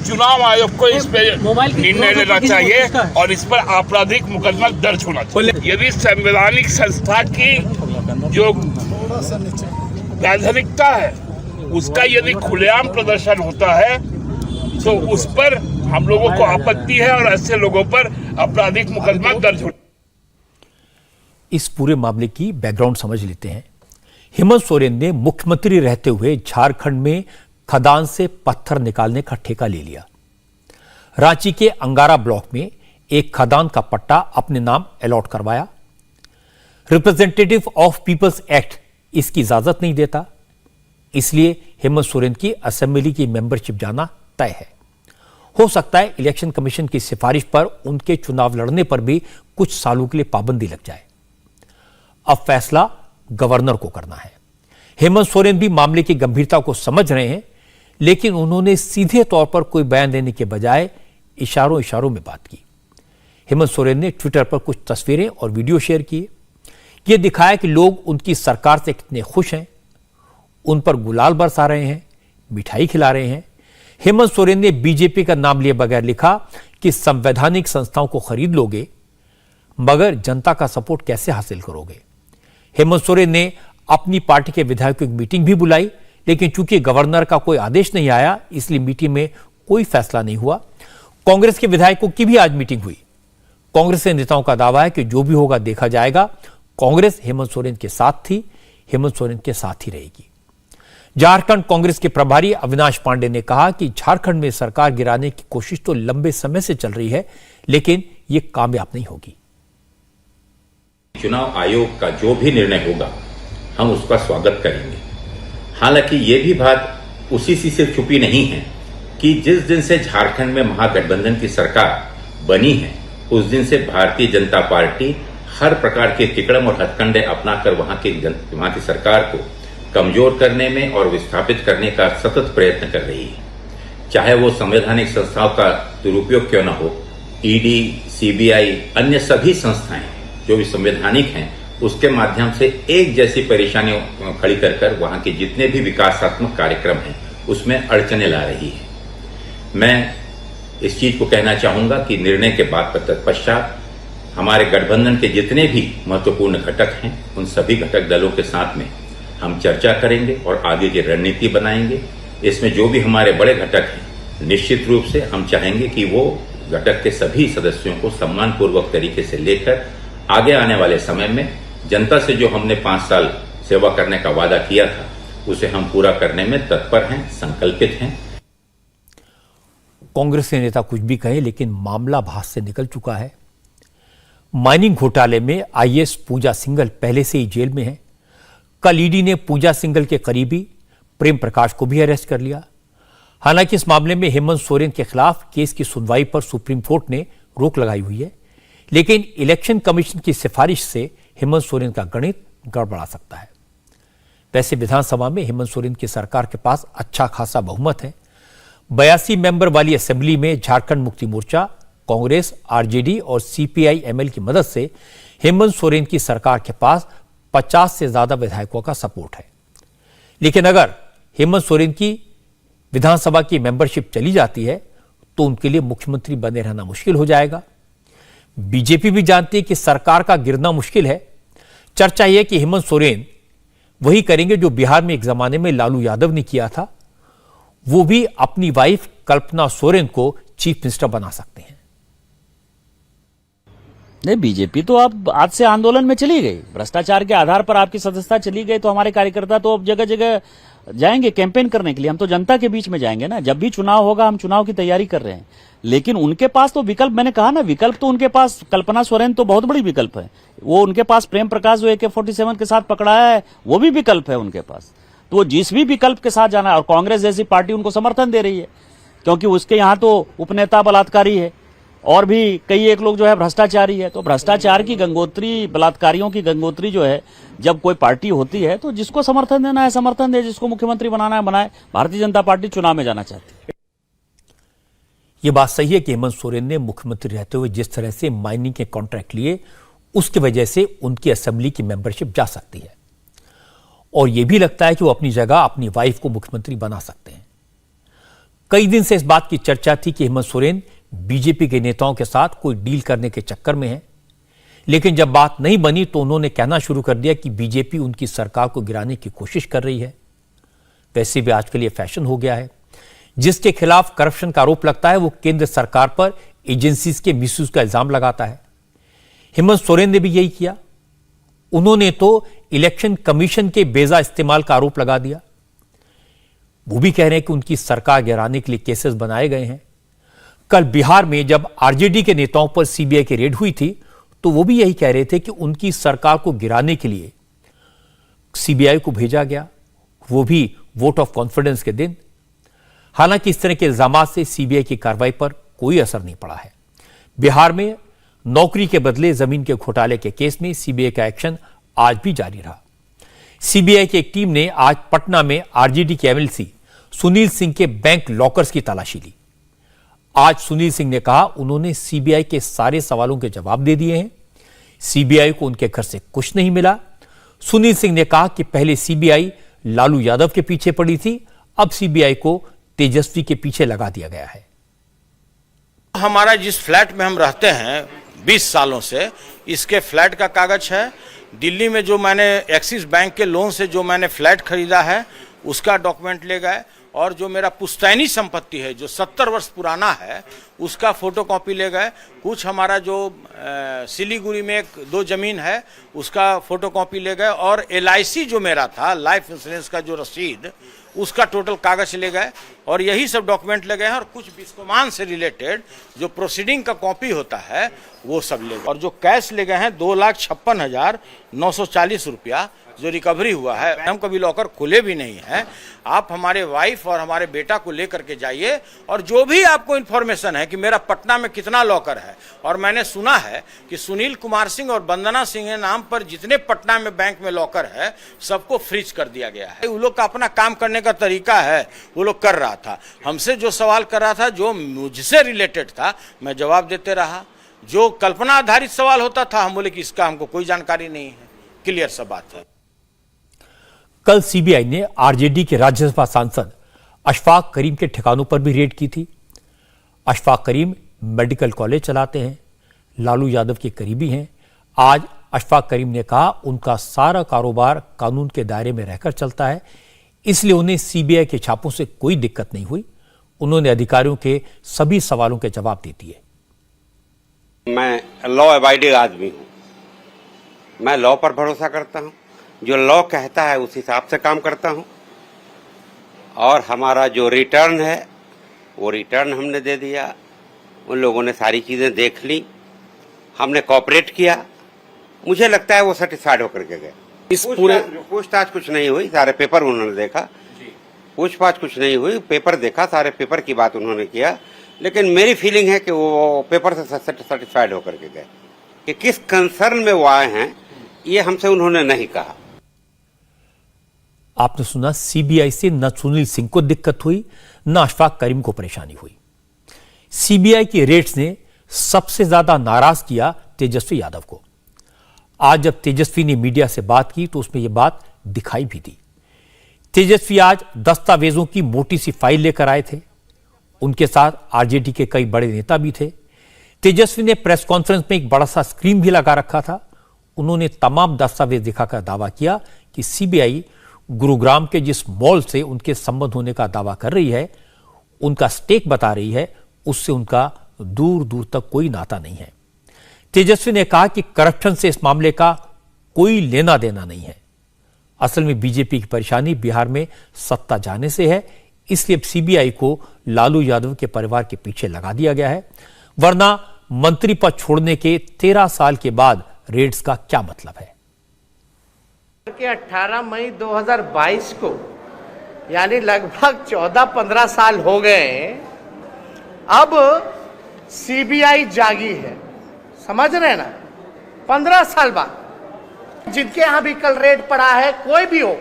चुनाव आयोग को इस पे निर्णय लेना चाहिए और इस पर आपराधिक मुकदमा दर्ज होना चाहिए। यदि संवैधानिक संस्था की जो वैधानिकता है उसका यदि खुलेआम प्रदर्शन होता है तो उस पर हम लोगों को आपत्ति है और ऐसे लोगों पर आपराधिक मुकदमा दर्ज हो। इस पूरे मामले की बैकग्राउंड समझ लेते हैं। हेमंत सोरेन ने मुख्यमंत्री रहते हुए झारखंड में खदान से पत्थर निकालने का ठेका ले लिया। रांची के अंगारा ब्लॉक में एक खदान का पट्टा अपने नाम अलॉट करवाया। रिप्रेजेंटेटिव ऑफ पीपल्स एक्ट इसकी इजाजत नहीं देता, इसलिए हेमंत सोरेन की असेंबली की मेंबरशिप जाना तय है। हो सकता है इलेक्शन कमीशन की सिफारिश पर उनके चुनाव लड़ने पर भी कुछ सालों के लिए पाबंदी लग जाए। अब फैसला गवर्नर को करना है। हेमंत सोरेन भी मामले की गंभीरता को समझ रहे हैं, लेकिन उन्होंने सीधे तौर पर कोई बयान देने के बजाय इशारों में बात की। हेमंत सोरेन ने ट्विटर पर कुछ तस्वीरें और वीडियो शेयर किए। ये दिखाया कि लोग उनकी सरकार से कितने खुश हैं, उन पर गुलाल बरसा रहे हैं, मिठाई खिला रहे हैं। हेमंत सोरेन ने बीजेपी का नाम लिए बगैर लिखा कि संवैधानिक संस्थाओं को खरीद लोगे मगर जनता का सपोर्ट कैसे हासिल करोगे। हेमंत सोरेन ने अपनी पार्टी के विधायकों की मीटिंग भी बुलाई, लेकिन चूंकि गवर्नर का कोई आदेश नहीं आया इसलिए मीटिंग में कोई फैसला नहीं हुआ। कांग्रेस के विधायकों की भी आज मीटिंग हुई। कांग्रेस के नेताओं का दावा है कि जो भी होगा देखा जाएगा। कांग्रेस हेमंत सोरेन के साथ थी, हेमंत सोरेन के साथ ही रहेगी। झारखंड कांग्रेस के प्रभारी अविनाश पांडे ने कहा कि झारखंड में सरकार गिराने की कोशिश तो लंबे समय से चल रही है, लेकिन यह कामयाब नहीं होगी। चुनाव आयोग का जो भी निर्णय होगा हम उसका स्वागत करेंगे। हालांकि ये भी बात उसी से छुपी नहीं है कि जिस दिन से झारखंड में महागठबंधन की सरकार बनी है उस दिन से भारतीय जनता पार्टी हर प्रकार के तिकड़म और हथकंडे अपनाकर वहां की सरकार को कमजोर करने में और विस्थापित करने का सतत प्रयत्न कर रही है। चाहे वो संवैधानिक संस्थाओं का दुरुपयोग क्यों न हो, ईडी, सीबीआई, अन्य सभी संस्थाएं जो भी संवैधानिक हैं उसके माध्यम से एक जैसी परेशानियों खड़ी कर वहां के जितने भी विकासात्मक कार्यक्रम हैं उसमें अड़चने ला रही है। मैं इस चीज को कहना चाहूंगा कि निर्णय के बाद तत्पश्चात हमारे गठबंधन के जितने भी महत्वपूर्ण घटक हैं उन सभी घटक दलों के साथ में हम चर्चा करेंगे और आगे की रणनीति बनाएंगे। इसमें जो भी हमारे बड़े घटक हैं निश्चित रूप से हम चाहेंगे कि वो घटक के सभी सदस्यों को सम्मानपूर्वक तरीके से लेकर आगे आने वाले समय में जनता से जो हमने 5 साल सेवा करने का वादा किया था उसे हम पूरा करने में तत्पर हैं, संकल्पित हैं। कांग्रेस के नेता कुछ भी कहे, लेकिन मामला भास से निकल चुका है। माइनिंग घोटाले में आईएएस पूजा सिंघल पहले से ही जेल में है। कल ईडी ने पूजा सिंघल के करीबी प्रेम प्रकाश को भी अरेस्ट कर लिया। हालांकि इस मामले में हेमंत सोरेन के खिलाफ केस की सुनवाई पर सुप्रीम कोर्ट ने रोक लगाई हुई है, लेकिन इलेक्शन कमीशन की सिफारिश से हेमंत सोरेन का गणित गड़बड़ा सकता है। वैसे विधानसभा में हेमंत सोरेन की सरकार के पास अच्छा खासा बहुमत है। 82 मेंबर वाली असेंबली में झारखंड मुक्ति मोर्चा, कांग्रेस, आरजेडी और सीपीआई एमएल की मदद से हेमंत सोरेन की सरकार के पास 50 से ज्यादा विधायकों का सपोर्ट है। लेकिन अगर हेमंत सोरेन की विधानसभा की मेंबरशिप चली जाती है तो उनके लिए मुख्यमंत्री बने रहना मुश्किल हो जाएगा। बीजेपी भी जानती है कि सरकार का गिरना मुश्किल है। चर्चा यह कि हेमंत सोरेन वही करेंगे जो बिहार में एक जमाने में लालू यादव ने किया था। वो भी अपनी वाइफ कल्पना सोरेन को चीफ मिनिस्टर बना सकते हैं। नहीं, बीजेपी तो अब आज से आंदोलन में चली गई। भ्रष्टाचार के आधार पर आपकी सदस्यता चली गई तो हमारे कार्यकर्ता तो अब जगह जगह जाएंगे कैंपेन करने के लिए। हम तो जनता के बीच में जाएंगे ना। जब भी चुनाव होगा हम चुनाव की तैयारी कर रहे हैं, लेकिन उनके पास तो विकल्प, मैंने कहा ना, विकल्प तो उनके पास, कल्पना सोरेन तो बहुत बड़ी विकल्प है। वो उनके पास प्रेम प्रकाश जो AK-47 के साथ पकड़ाया है वो भी विकल्प है उनके पास। तो वो जिस भी विकल्प के साथ जाना है, और कांग्रेस जैसी पार्टी उनको समर्थन दे रही है क्योंकि उसके यहां तो उपनेता बलात्कारी है और भी कई एक लोग जो है भ्रष्टाचारी है। तो भ्रष्टाचार की गंगोत्री, बलात्कारियों की गंगोत्री जो है, जब कोई पार्टी होती है तो जिसको समर्थन देना है समर्थन दे, जिसको मुख्यमंत्री बनाना है बनाए। भारतीय जनता पार्टी चुनाव में जाना चाहती है। यह बात सही है कि हेमंत सोरेन ने मुख्यमंत्री रहते हुए जिस तरह से माइनिंग के कॉन्ट्रैक्ट लिए उसकी वजह से उनकी असेंबली की मेंबरशिप जा सकती है, और यह भी लगता है कि वो अपनी जगह अपनी वाइफ को मुख्यमंत्री बना सकते हैं। कई दिन से इस बात की चर्चा थी कि हेमंत सोरेन बीजेपी के नेताओं के साथ कोई डील करने के चक्कर में है, लेकिन जब बात नहीं बनी तो उन्होंने कहना शुरू कर दिया कि बीजेपी उनकी सरकार को गिराने की कोशिश कर रही है। वैसे भी आजकल ये फैशन हो गया है, जिसके खिलाफ करप्शन का आरोप लगता है वो केंद्र सरकार पर एजेंसीज के मिसयूज का इल्जाम लगाता है। हेमंत सोरेन ने भी यही किया। उन्होंने तो इलेक्शन कमीशन के बेजा इस्तेमाल का आरोप लगा दिया। वो भी कह रहे हैं कि उनकी सरकार गिराने के लिए केसेस बनाए गए हैं। कल बिहार में जब आरजेडी के नेताओं पर सीबीआई की रेड हुई थी तो वो भी यही कह रहे थे कि उनकी सरकार को गिराने के लिए सीबीआई को भेजा गया, वो भी वोट ऑफ कॉन्फिडेंस के दिन। हालांकि इस तरह के इल्जाम से सीबीआई की कार्रवाई पर कोई असर नहीं पड़ा है। बिहार में नौकरी के बदले जमीन के घोटाले के केस में सीबीआई का एक्शन आज भी जारी रहा। सीबीआई की एक टीम ने आज पटना में आरजेडी के एमएलसी सुनील सिंह के बैंक लॉकर्स की तलाशी ली। आज सुनील सिंह ने कहा उन्होंने सीबीआई के सारे सवालों के जवाब दे दिए हैं। सीबीआई को उनके घर से कुछ नहीं मिला। सुनील सिंह ने कहा कि पहले सीबीआई लालू यादव के पीछे पड़ी थी, अब सीबीआई को तेजस्वी के पीछे लगा दिया गया है। हमारा जिस फ्लैट में हम रहते हैं 20 सालों से, इसके फ्लैट का कागज है। दिल्ली में जो मैंने एक्सिस बैंक के लोन से जो मैंने फ्लैट खरीदा है उसका डॉक्यूमेंट ले गए, और जो मेरा पुश्तैनी संपत्ति है जो 70 वर्ष पुराना है उसका फोटोकॉपी ले गए। कुछ हमारा जो सिलीगुड़ी में 2 जमीन है उसका फोटोकॉपी ले गए, और LIC जो मेरा था लाइफ इंश्योरेंस का जो रसीद उसका टोटल कागज ले गए, और यही सब डॉक्यूमेंट ले गए हैं। और कुछ बिस्कोमान से रिलेटेड जो प्रोसीडिंग का कॉपी होता है वो सब ले गए, और जो कैश ले गए हैं 2,56,940 रुपया जो रिकवरी हुआ है। हम कभी लॉकर खुले भी नहीं है। आप हमारे वाइफ और हमारे बेटा को लेकर के जाइए, और जो भी आपको इन्फॉर्मेशन है कि मेरा पटना में कितना लॉकर है, और मैंने सुना है कि सुनील कुमार सिंह और वंदना सिंह के नाम पर जितने पटना में बैंक में लॉकर है सबको फ्रीज कर दिया गया है। वो लोग का अपना काम करने का तरीका है, वो लोग कर रहा था। हमसे जो सवाल कर रहा था जो मुझसे रिलेटेड था मैं जवाब देते रहा। जो कल्पना आधारित सवाल होता था हम बोले कि इसका हमको कोई जानकारी नहीं है। क्लियर सा बात है। कल सीबीआई ने आरजेडी के राज्यसभा सांसद अशफाक करीम के ठिकानों पर भी रेड की थी। अशफाक करीम मेडिकल कॉलेज चलाते हैं, लालू यादव के करीबी हैं। आज अशफाक करीम ने कहा उनका सारा कारोबार कानून के दायरे में रहकर चलता है, इसलिए उन्हें सीबीआई के छापों से कोई दिक्कत नहीं हुई। उन्होंने अधिकारियों के सभी सवालों के जवाब दे दिए। मैं लॉ अबाइडिंग आदमी हूं, मैं लॉ पर भरोसा करता हूं, जो लॉ कहता है उस हिसाब से काम करता हूं, और हमारा जो रिटर्न है वो रिटर्न हमने दे दिया। उन लोगों ने सारी चीजें देख ली, हमने कोऑपरेट किया। मुझे लगता है वो सेटिस्फाइड होकर के गए। इस पूरे पूछताछ कुछ नहीं हुई, सारे पेपर उन्होंने देखा। पूछताछ कुछ नहीं हुई, पेपर देखा, सारे पेपर की बात उन्होंने किया। लेकिन मेरी फीलिंग है कि वो पेपर से सेटिस्फाइड होकर के गए। कि किस कंसर्न में वो आए हैं ये हमसे उन्होंने नहीं कहा। आपने सुना, सीबीआई से न सुनील सिंह को दिक्कत हुई न अशफाक करीम को परेशानी हुई। सीबीआई की रेड्स ने सबसे ज्यादा नाराज किया तेजस्वी यादव को। आज जब तेजस्वी ने मीडिया से बात की तो उसमें यह बात दिखाई भी दी। तेजस्वी आज दस्तावेजों की मोटी सी फाइल लेकर आए थे। उनके साथ आरजेडी के कई बड़े नेता भी थे। तेजस्वी ने प्रेस कॉन्फ्रेंस में एक बड़ा सा स्क्रीन भी लगा रखा था। उन्होंने तमाम दस्तावेज दिखाकर दावा किया कि सीबीआई गुरुग्राम के जिस मॉल से उनके संबंध होने का दावा कर रही है, उनका स्टेक बता रही है, उससे उनका दूर दूर तक कोई नाता नहीं है। तेजस्वी ने कहा कि करप्शन से इस मामले का कोई लेना देना नहीं है। असल में बीजेपी की परेशानी बिहार में सत्ता जाने से है, इसलिए अब सीबीआई को लालू यादव के परिवार के पीछे लगा दिया गया है। वरना मंत्री पद छोड़ने के 13 साल के बाद रेड्स का क्या मतलब है? 18 मई 2022 को, यानी लगभग 14-15 साल हो गए, अब सीबीआई जागी है। समझ रहे हैं ना? 15 साल बाद जिनके यहां भी कल रेड पड़ा है, कोई भी हो,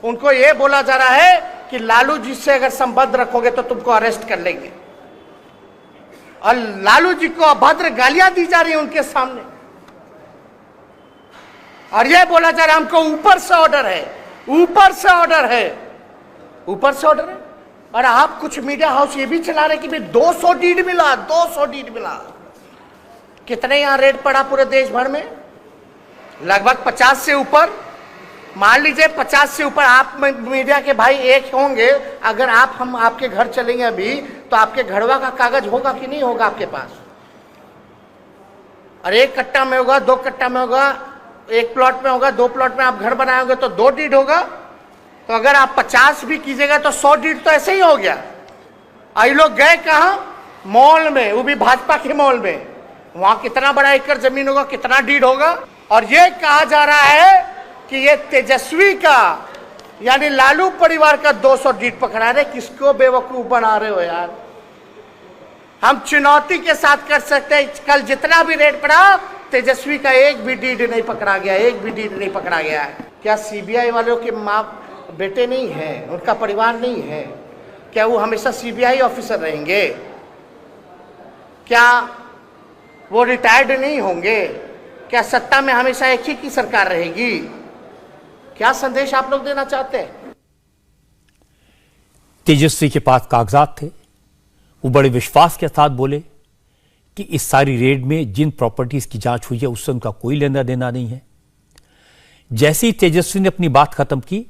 उनको यह बोला जा रहा है कि लालू जी से अगर संबंध रखोगे तो तुमको अरेस्ट कर लेंगे, और लालू जी को अभद्र गालियां दी जा रही है उनके सामने, और यह बोला जा रहा है हमको ऊपर से ऑर्डर है, ऊपर से ऑर्डर है, ऊपर से ऑर्डर है। और आप कुछ मीडिया हाउस ये भी चला रहे कि भाई 200 डीड मिला, 200 डीड मिला। कितने यहां रेड पड़ा पूरे देश भर में? लगभग 50 से ऊपर। मान लीजिए 50 से ऊपर। आप मीडिया के भाई एक होंगे, अगर हम आपके घर चलेंगे अभी तो आपके घरवा का कागज होगा कि नहीं होगा आपके पास? और 1 कट्टा में होगा, 2 कट्टा में होगा, 1 प्लॉट में होगा, 2 प्लॉट में आप घर बनाओगे तो 2 डीड होगा। तो अगर आप 50 भी कीजिएगा तो 100 डीड तो ऐसे ही हो गया। आई लोग गए कहां? मॉल में, वो भी भाजपा के मॉल में। वहां कितना बड़ा एकड़ जमीन होगा, कितना डीड होगा। और यह कहा जा रहा है कि ये तेजस्वी का, यानी लालू परिवार का 200 डीड पकड़ा रहे। किसको बेवकूफ बना रहे हो यार? हम चुनौती के साथ कर सकते हैं, कल जितना भी रेड पड़ा तेजस्वी का एक भी डीड नहीं पकड़ा गया, एक भी डीड नहीं पकड़ा गया है। क्या सीबीआई वालों के माँ बेटे नहीं है, उनका परिवार नहीं है? क्या वो हमेशा सीबीआई ऑफिसर रहेंगे? क्या वो रिटायर्ड नहीं होंगे? क्या सत्ता में हमेशा एक ही की सरकार रहेगी? क्या संदेश आप लोग देना चाहते हैं? तेजस्वी के पास कागजात थे। वो बड़े विश्वास के साथ बोले कि इस सारी रेड में जिन प्रॉपर्टीज की जांच हुई है उससे उनका कोई लेना देना नहीं है। जैसे ही तेजस्वी ने अपनी बात खत्म की,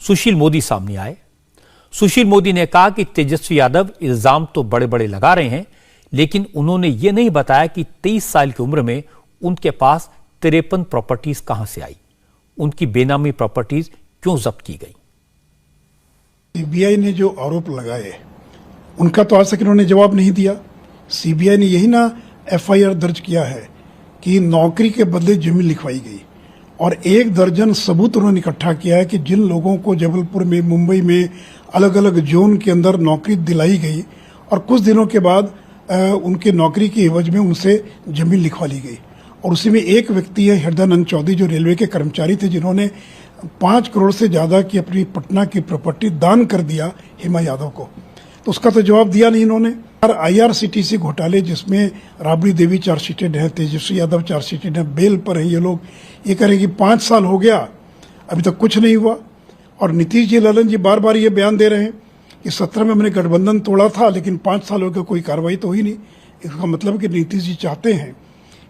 सुशील मोदी सामने आए। सुशील मोदी ने कहा कि तेजस्वी यादव इल्जाम तो बड़े बड़े लगा रहे हैं, लेकिन उन्होंने यह नहीं बताया कि 23 साल की उम्र में उनके पास 53 प्रॉपर्टीज कहां से आई, उनकी बेनामी प्रॉपर्टीज क्यों जब्त की गई। सीबीआई ने जो आरोप लगाए उनका तो आज तक इन्होंने जवाब नहीं दिया। सीबीआई ने यही ना एफआईआर दर्ज किया है कि नौकरी के बदले जमीन लिखवाई गई, और 1 दर्जन सबूत उन्होंने इकट्ठा किया है कि जिन लोगों को जबलपुर में, मुंबई में अलग अलग जोन के अंदर नौकरी दिलाई गई और कुछ दिनों के बाद उनके नौकरी के एवज में उनसे जमीन लिखवा ली गई। और उसी में एक व्यक्ति है हृदयानंद चौधरी, जो रेलवे के कर्मचारी थे, जिन्होंने 5 करोड़ से ज्यादा की अपनी पटना की प्रॉपर्टी दान कर दिया हेमा यादव को। तो उसका तो जवाब दिया नहीं इन्होंने। IRCTC घोटाले जिसमें राबड़ी देवी चार्जशीटेड है, तेजस्वी यादव चार्जशीटेड है, बेल पर है ये लोग। ये कह रहे हैं कि 5 साल हो गया, अभी तक कुछ नहीं हुआ। और नीतीश जी, ललन जी बार बार ये बयान दे रहे हैं कि 17 में हमने गठबंधन तोड़ा था, लेकिन 5 साल हो गए, कोई कार्रवाई तो हुई नहीं। इसका मतलब कि नीतीश जी चाहते हैं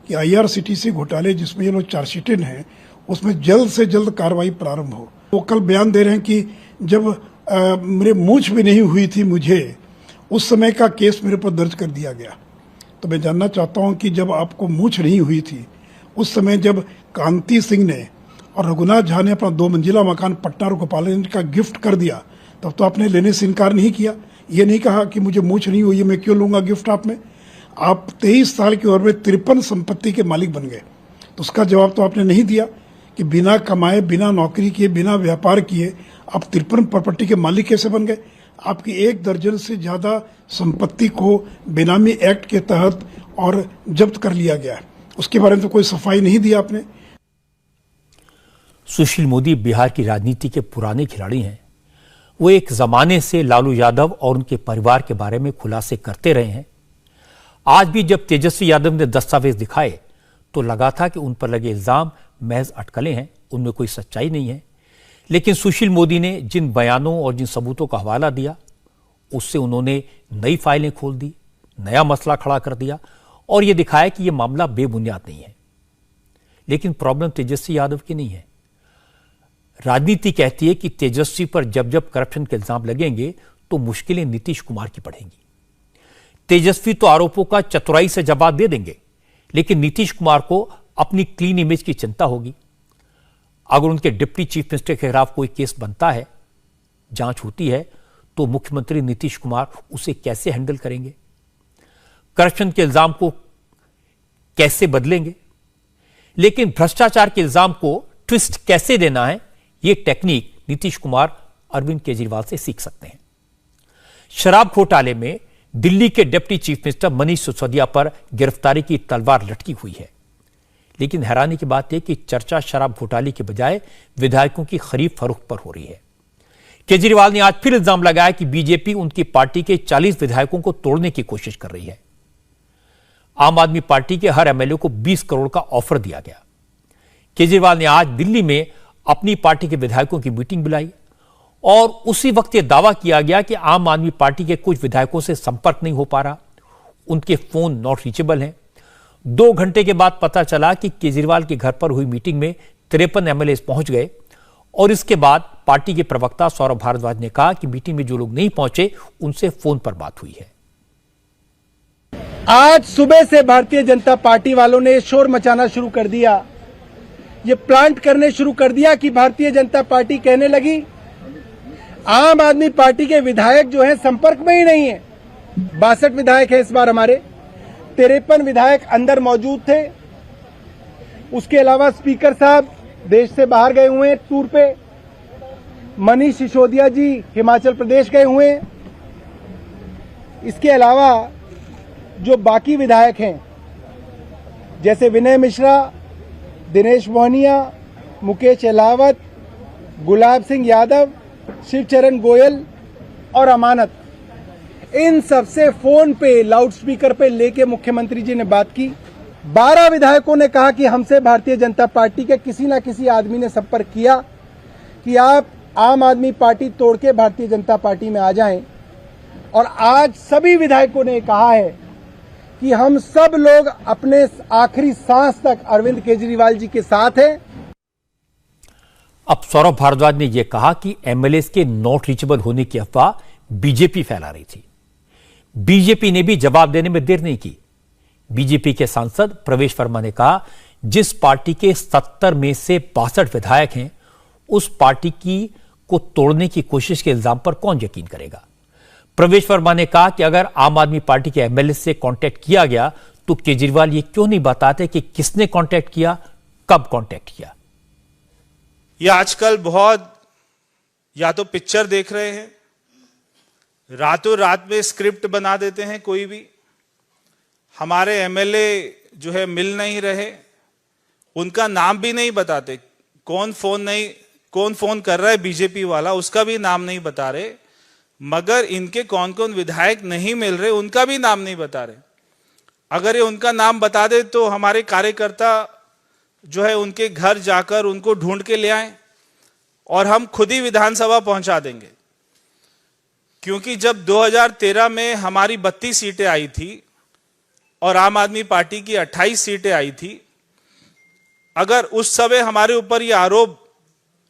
कि IRCTC घोटाले जिसमें ये लोग चार्जशीटेड हैं उसमें जल्द से जल्द कार्रवाई प्रारंभ हो। वो कल बयान दे रहे हैं कि जब मेरे मूंछ भी नहीं हुई थी मुझे, उस समय का केस मेरे पर दर्ज कर दिया गया। तो मैं जानना चाहता हूं कि जब आपको मूंछ नहीं हुई थी, उस समय जब कांति सिंह ने और रघुनाथ झा ने अपना 2 मंजिला मकान पटना और गोपालगंज का गिफ्ट कर दिया, तब तो आपने लेने से इनकार नहीं किया। ये नहीं कहा कि मुझे मूंछ नहीं हुई है, मैं क्यों लूंगा गिफ्ट आप में। आप 23 साल की उम्र में 53 संपत्ति के मालिक बन गए, तो उसका जवाब तो आपने नहीं दिया कि बिना कमाए, बिना नौकरी किए, बिना व्यापार किए आप 53 प्रॉपर्टी के मालिक कैसे बन गए। आपकी 1 दर्जन से ज्यादा संपत्ति को बेनामी एक्ट के तहत और जब्त कर लिया गया है, उसके बारे में तो कोई सफाई नहीं दी आपने। सुशील मोदी बिहार की राजनीति के पुराने खिलाड़ी हैं। वो एक जमाने से लालू यादव और उनके परिवार के बारे में खुलासे करते रहे हैं। आज भी जब तेजस्वी यादव ने दस्तावेज दिखाए तो लगा था कि उन पर लगे इल्जाम महज अटकलें हैं, उनमें कोई सच्चाई नहीं है। लेकिन सुशील मोदी ने जिन बयानों और जिन सबूतों का हवाला दिया, उससे उन्होंने नई फाइलें खोल दी, नया मसला खड़ा कर दिया और यह दिखाया कि यह मामला बेबुनियाद नहीं है। लेकिन प्रॉब्लम तेजस्वी यादव की नहीं है। राजनीति कहती है कि तेजस्वी पर जब जब करप्शन के इल्जाम लगेंगे तो मुश्किलें नीतीश कुमार की बढ़ेंगी। तेजस्वी तो आरोपों का चतुराई से जवाब दे देंगे, लेकिन नीतीश कुमार को अपनी क्लीन इमेज की चिंता होगी। अगर उनके डिप्टी चीफ मिनिस्टर के खिलाफ कोई केस बनता है, जांच होती है, तो मुख्यमंत्री नीतीश कुमार उसे कैसे हैंडल करेंगे, करप्शन के इल्जाम को कैसे बदलेंगे। लेकिन भ्रष्टाचार के इल्जाम को ट्विस्ट कैसे देना है, यह टेक्निक नीतीश कुमार अरविंद केजरीवाल से सीख सकते हैं। शराब घोटाले में दिल्ली के deputy chief minister Manish Sisodia पर गिरफ्तारी की तलवार लटकी हुई है। लेकिन हैरानी की बात यह कि चर्चा शराब घोटाले के बजाय विधायकों की खरीद फरोख्त पर हो रही है। केजरीवाल ने आज फिर इल्जाम लगाया कि बीजेपी उनकी पार्टी के 40 विधायकों को तोड़ने की कोशिश कर रही है। आम आदमी पार्टी के हर एमएलए को 20 करोड़ का ऑफर दिया गया। केजरीवाल ने आज दिल्ली में अपनी पार्टी के विधायकों की मीटिंग बुलाई और उसी वक्त यह दावा किया गया कि आम आदमी पार्टी के कुछ विधायकों से संपर्क नहीं हो पा रहा, उनके फोन नॉट रीचेबल हैं। 2 घंटे के बाद पता चला कि केजरीवाल के घर पर हुई मीटिंग में 53 एमएलए पहुंच गए और इसके बाद पार्टी के प्रवक्ता सौरभ भारद्वाज ने कहा कि मीटिंग में जो लोग नहीं पहुंचे उनसे फोन पर बात हुई है। आज सुबह से भारतीय जनता पार्टी वालों ने शोर मचाना शुरू कर दिया, ये प्लांट करने शुरू कर दिया कि भारतीय जनता पार्टी कहने लगी आम आदमी पार्टी के विधायक जो हैं संपर्क में ही नहीं है। 62 विधायक है इस बार हमारे, 53 विधायक अंदर मौजूद थे। उसके अलावा स्पीकर साहब देश से बाहर गए हुए हैं टूर पे, मनीष सिसोदिया जी हिमाचल प्रदेश गए हुए हैं। इसके अलावा जो बाकी विधायक हैं जैसे विनय मिश्रा, दिनेश मोहनिया, मुकेश अहलावत, गुलाब सिंह यादव, शिवचरण गोयल और अमानत, इन सबसे फोन पे लाउडस्पीकर पे लेके मुख्यमंत्री जी ने बात की। 12 विधायकों ने कहा कि हमसे भारतीय जनता पार्टी के किसी ना किसी आदमी ने संपर्क किया कि आप आम आदमी पार्टी तोड़ के भारतीय जनता पार्टी में आ जाएं। और आज सभी विधायकों ने कहा है कि हम सब लोग अपने आखिरी सांस तक अरविंद केजरीवाल जी के साथ हैं। अब सौरभ भारद्वाज ने यह कहा कि एमएलएस के नॉट रीचेबल होने की अफवाह बीजेपी फैला रही थी। बीजेपी ने भी जवाब देने में देर नहीं की। बीजेपी के सांसद प्रवेश वर्मा ने कहा, जिस पार्टी के 70 में से 62 विधायक हैं, उस पार्टी को तोड़ने की कोशिश के इल्जाम पर कौन यकीन करेगा। प्रवेश वर्मा ने कहा कि अगर आम आदमी पार्टी के एमएलए से कांटेक्ट किया गया तो केजरीवाल ये क्यों नहीं बताते कि किसने कांटेक्ट किया, कब कांटेक्ट किया। ये आजकल बहुत या तो पिक्चर देख रहे हैं, रातों रात में स्क्रिप्ट बना देते हैं। कोई भी हमारे एमएलए जो है मिल नहीं रहे, उनका नाम भी नहीं बताते। कौन फोन कर रहा है बीजेपी वाला, उसका भी नाम नहीं बता रहे। मगर इनके कौन कौन विधायक नहीं मिल रहे, उनका भी नाम नहीं बता रहे। अगर ये उनका नाम बता दे तो हमारे कार्यकर्ता जो है उनके घर जाकर उनको ढूंढ के ले आए और हम खुद ही विधानसभा पहुंचा देंगे। क्योंकि जब 2013 में हमारी 32 सीटें आई थी और आम आदमी पार्टी की 28 सीटें आई थी, अगर उस समय हमारे ऊपर ये आरोप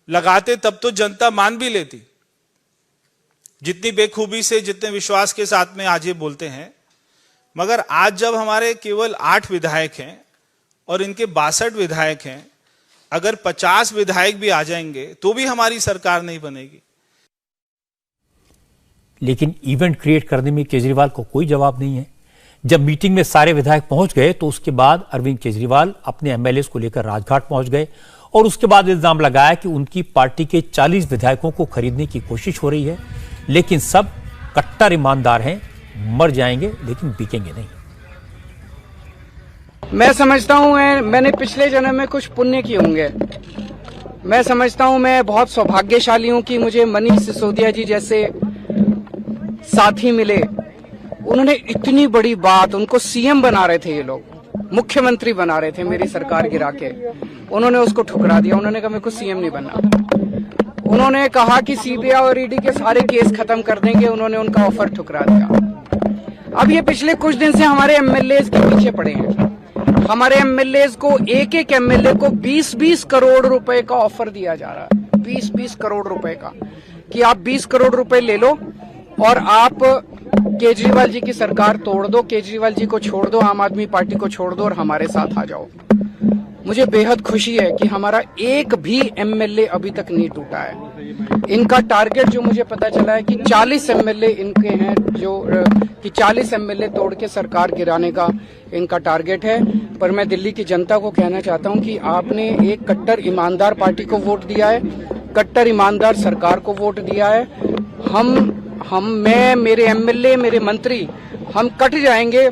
लगाते तब तो जनता मान भी लेती। जितनी बेखूबी से, जितने विश्वास के साथ में आज ये बोलते हैं। मगर आज जब हमारे केवल 8 विधायक हैं और इनके 62 विधायक हैं, अगर 50 विधायक भी आ जाएंगे तो भी हमारी सरकार नहीं बनेगी। लेकिन इवेंट क्रिएट करने में केजरीवाल को कोई जवाब नहीं है। जब मीटिंग में सारे विधायक पहुंच गए तो उसके बाद अरविंद केजरीवाल अपने एमएलए को लेकर राजघाट पहुंच गए और उसके बाद इल्जाम लगाया कि उनकी पार्टी के 40 विधायकों को खरीदने की कोशिश हो रही है, लेकिन सब कट्टर ईमानदार हैं, मर जाएंगे लेकिन बिकेंगे नहीं। मैं समझता हूँ मैंने पिछले जन्म में कुछ पुण्य किए होंगे। मैं समझता हूँ मैं बहुत सौभाग्यशाली हूँ कि मुझे मनीष सिसोदिया जी जैसे साथी मिले। उन्होंने इतनी बड़ी बात, उनको सीएम बना रहे थे ये लोग, मुख्यमंत्री बना रहे थे मेरी सरकार गिरा के, उन्होंने उसको ठुकरा दिया। उन्होंने कहा मेरे को सीएम नहीं बनना। उन्होंने कहा कि सीबीआई और ईडी के सारे केस खत्म कर देंगे, उन्होंने उनका ऑफर ठुकरा दिया। अब ये पिछले कुछ दिन से हमारे एमएलए के पीछे पड़े हैं। हमारे एमएलए को एक एमएलए को 20-20 करोड़ रुपए का ऑफर दिया जा रहा है, 20-20 करोड़ रुपए का, कि आप 20 करोड़ रुपए ले लो और आप केजरीवाल जी की सरकार तोड़ दो, केजरीवाल जी को छोड़ दो, आम आदमी पार्टी को छोड़ दो और हमारे साथ आ जाओ। मुझे बेहद खुशी है कि हमारा एक भी एमएलए अभी तक नहीं टूटा है। इनका टारगेट जो मुझे पता चला है कि 40 एमएलए इनके हैं, जो कि 40 एमएलए तोड़ के सरकार गिराने का इनका टारगेट है। पर मैं दिल्ली की जनता को कहना चाहता हूं कि आपने एक कट्टर ईमानदार पार्टी को वोट दिया है, कट्टर ईमानदार सरकार को वोट दिया है। मैं, मेरे एमएलए, मेरे मंत्री, हम कट जाएंगे,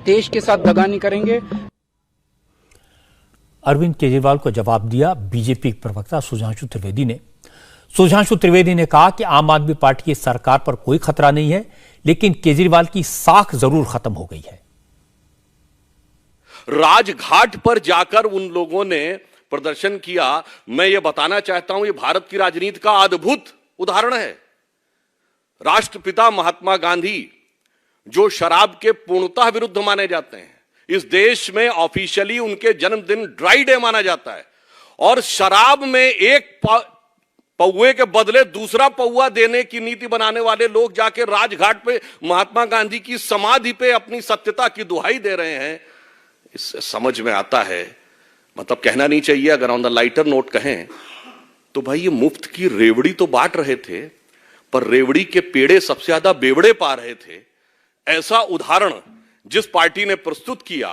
देश के साथ दगा नहीं करेंगे। अरविंद केजरीवाल को जवाब दिया बीजेपी प्रवक्ता सुधांशु त्रिवेदी ने। सुधांशु त्रिवेदी ने कहा कि आम आदमी पार्टी की सरकार पर कोई खतरा नहीं है, लेकिन केजरीवाल की साख जरूर खत्म हो गई है। राजघाट पर जाकर उन लोगों ने प्रदर्शन किया। मैं ये बताना चाहता हूं, ये भारत की राजनीति का अद्भुत उदाहरण है। राष्ट्रपिता महात्मा गांधी, जो शराब के पूर्णतः विरुद्ध माने जाते हैं, इस देश में ऑफिशियली उनके जन्मदिन ड्राई डे माना जाता है, और शराब में एक पौवे के बदले दूसरा पौवा देने की नीति बनाने वाले लोग जाके राजघाट पे महात्मा गांधी की समाधि पे अपनी सत्यता की दुहाई दे रहे हैं। इससे समझ में आता है, मतलब कहना नहीं चाहिए, अगर ऑन द लाइटर नोट कहें तो भाई ये मुफ्त की रेवड़ी तो बांट रहे थे, पर रेवड़ी के पेड़े सबसे ज्यादा बेवड़े पा रहे थे। ऐसा उदाहरण जिस पार्टी ने प्रस्तुत किया,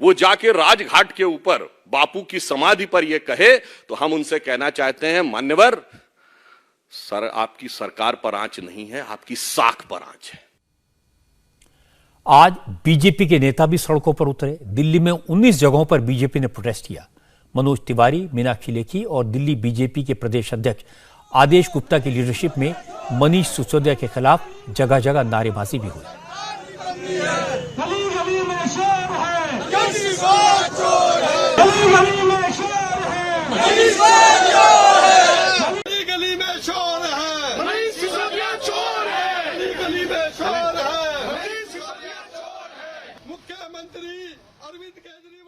वो जाके राजघाट के ऊपर बापू की समाधि पर यह कहे, तो हम उनसे कहना चाहते हैं, मान्यवर सर, आपकी सरकार पर आंच नहीं है, आपकी साख पर आंच है। आज बीजेपी के नेता भी सड़कों पर उतरे। दिल्ली में 19 जगहों पर बीजेपी ने प्रोटेस्ट किया। मनोज तिवारी, मीनाक्षी लेखी और दिल्ली बीजेपी के प्रदेश अध्यक्ष आदेश गुप्ता की लीडरशिप में मनीष सिसोदिया के खिलाफ जगह जगह नारेबाजी भी हुई।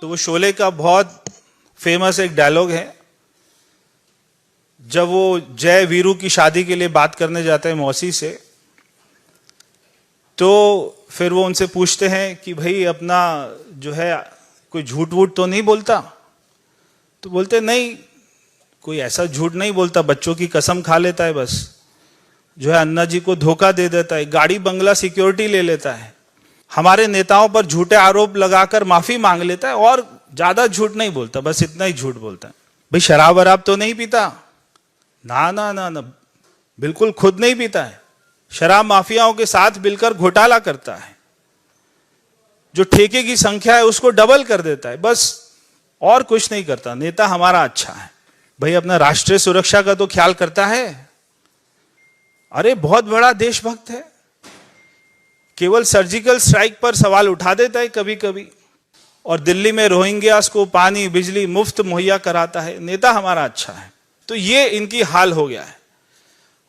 तो वो शोले का बहुत फेमस एक डायलॉग है, जब वो जय वीरू की शादी के लिए बात करने जाते हैं मौसी से, तो फिर वो उनसे पूछते हैं कि भाई अपना जो है कोई झूठ वूठ तो नहीं बोलता? तो बोलते नहीं, कोई ऐसा झूठ नहीं बोलता, बच्चों की कसम खा लेता है, बस जो है अन्ना जी को धोखा दे देता है, गाड़ी बंगला सिक्योरिटी ले लेता है, हमारे नेताओं पर झूठे आरोप लगाकर माफी मांग लेता है और ज्यादा झूठ नहीं बोलता, बस इतना ही झूठ बोलता है। भाई शराब वराब तो नहीं पीता? ना ना ना ना, बिल्कुल खुद नहीं पीता है, शराब माफियाओं के साथ मिलकर घोटाला करता है, जो ठेके की संख्या है उसको डबल कर देता है, बस और कुछ नहीं करता। नेता हमारा अच्छा है। भाई अपना राष्ट्रीय सुरक्षा का तो ख्याल करता है, अरे बहुत बड़ा देशभक्त है, केवल सर्जिकल स्ट्राइक पर सवाल उठा देता है कभी कभी, और दिल्ली में रोहिंग्यास को पानी बिजली मुफ्त मुहैया कराता है। नेता हमारा अच्छा है। तो ये इनकी हाल हो गया है।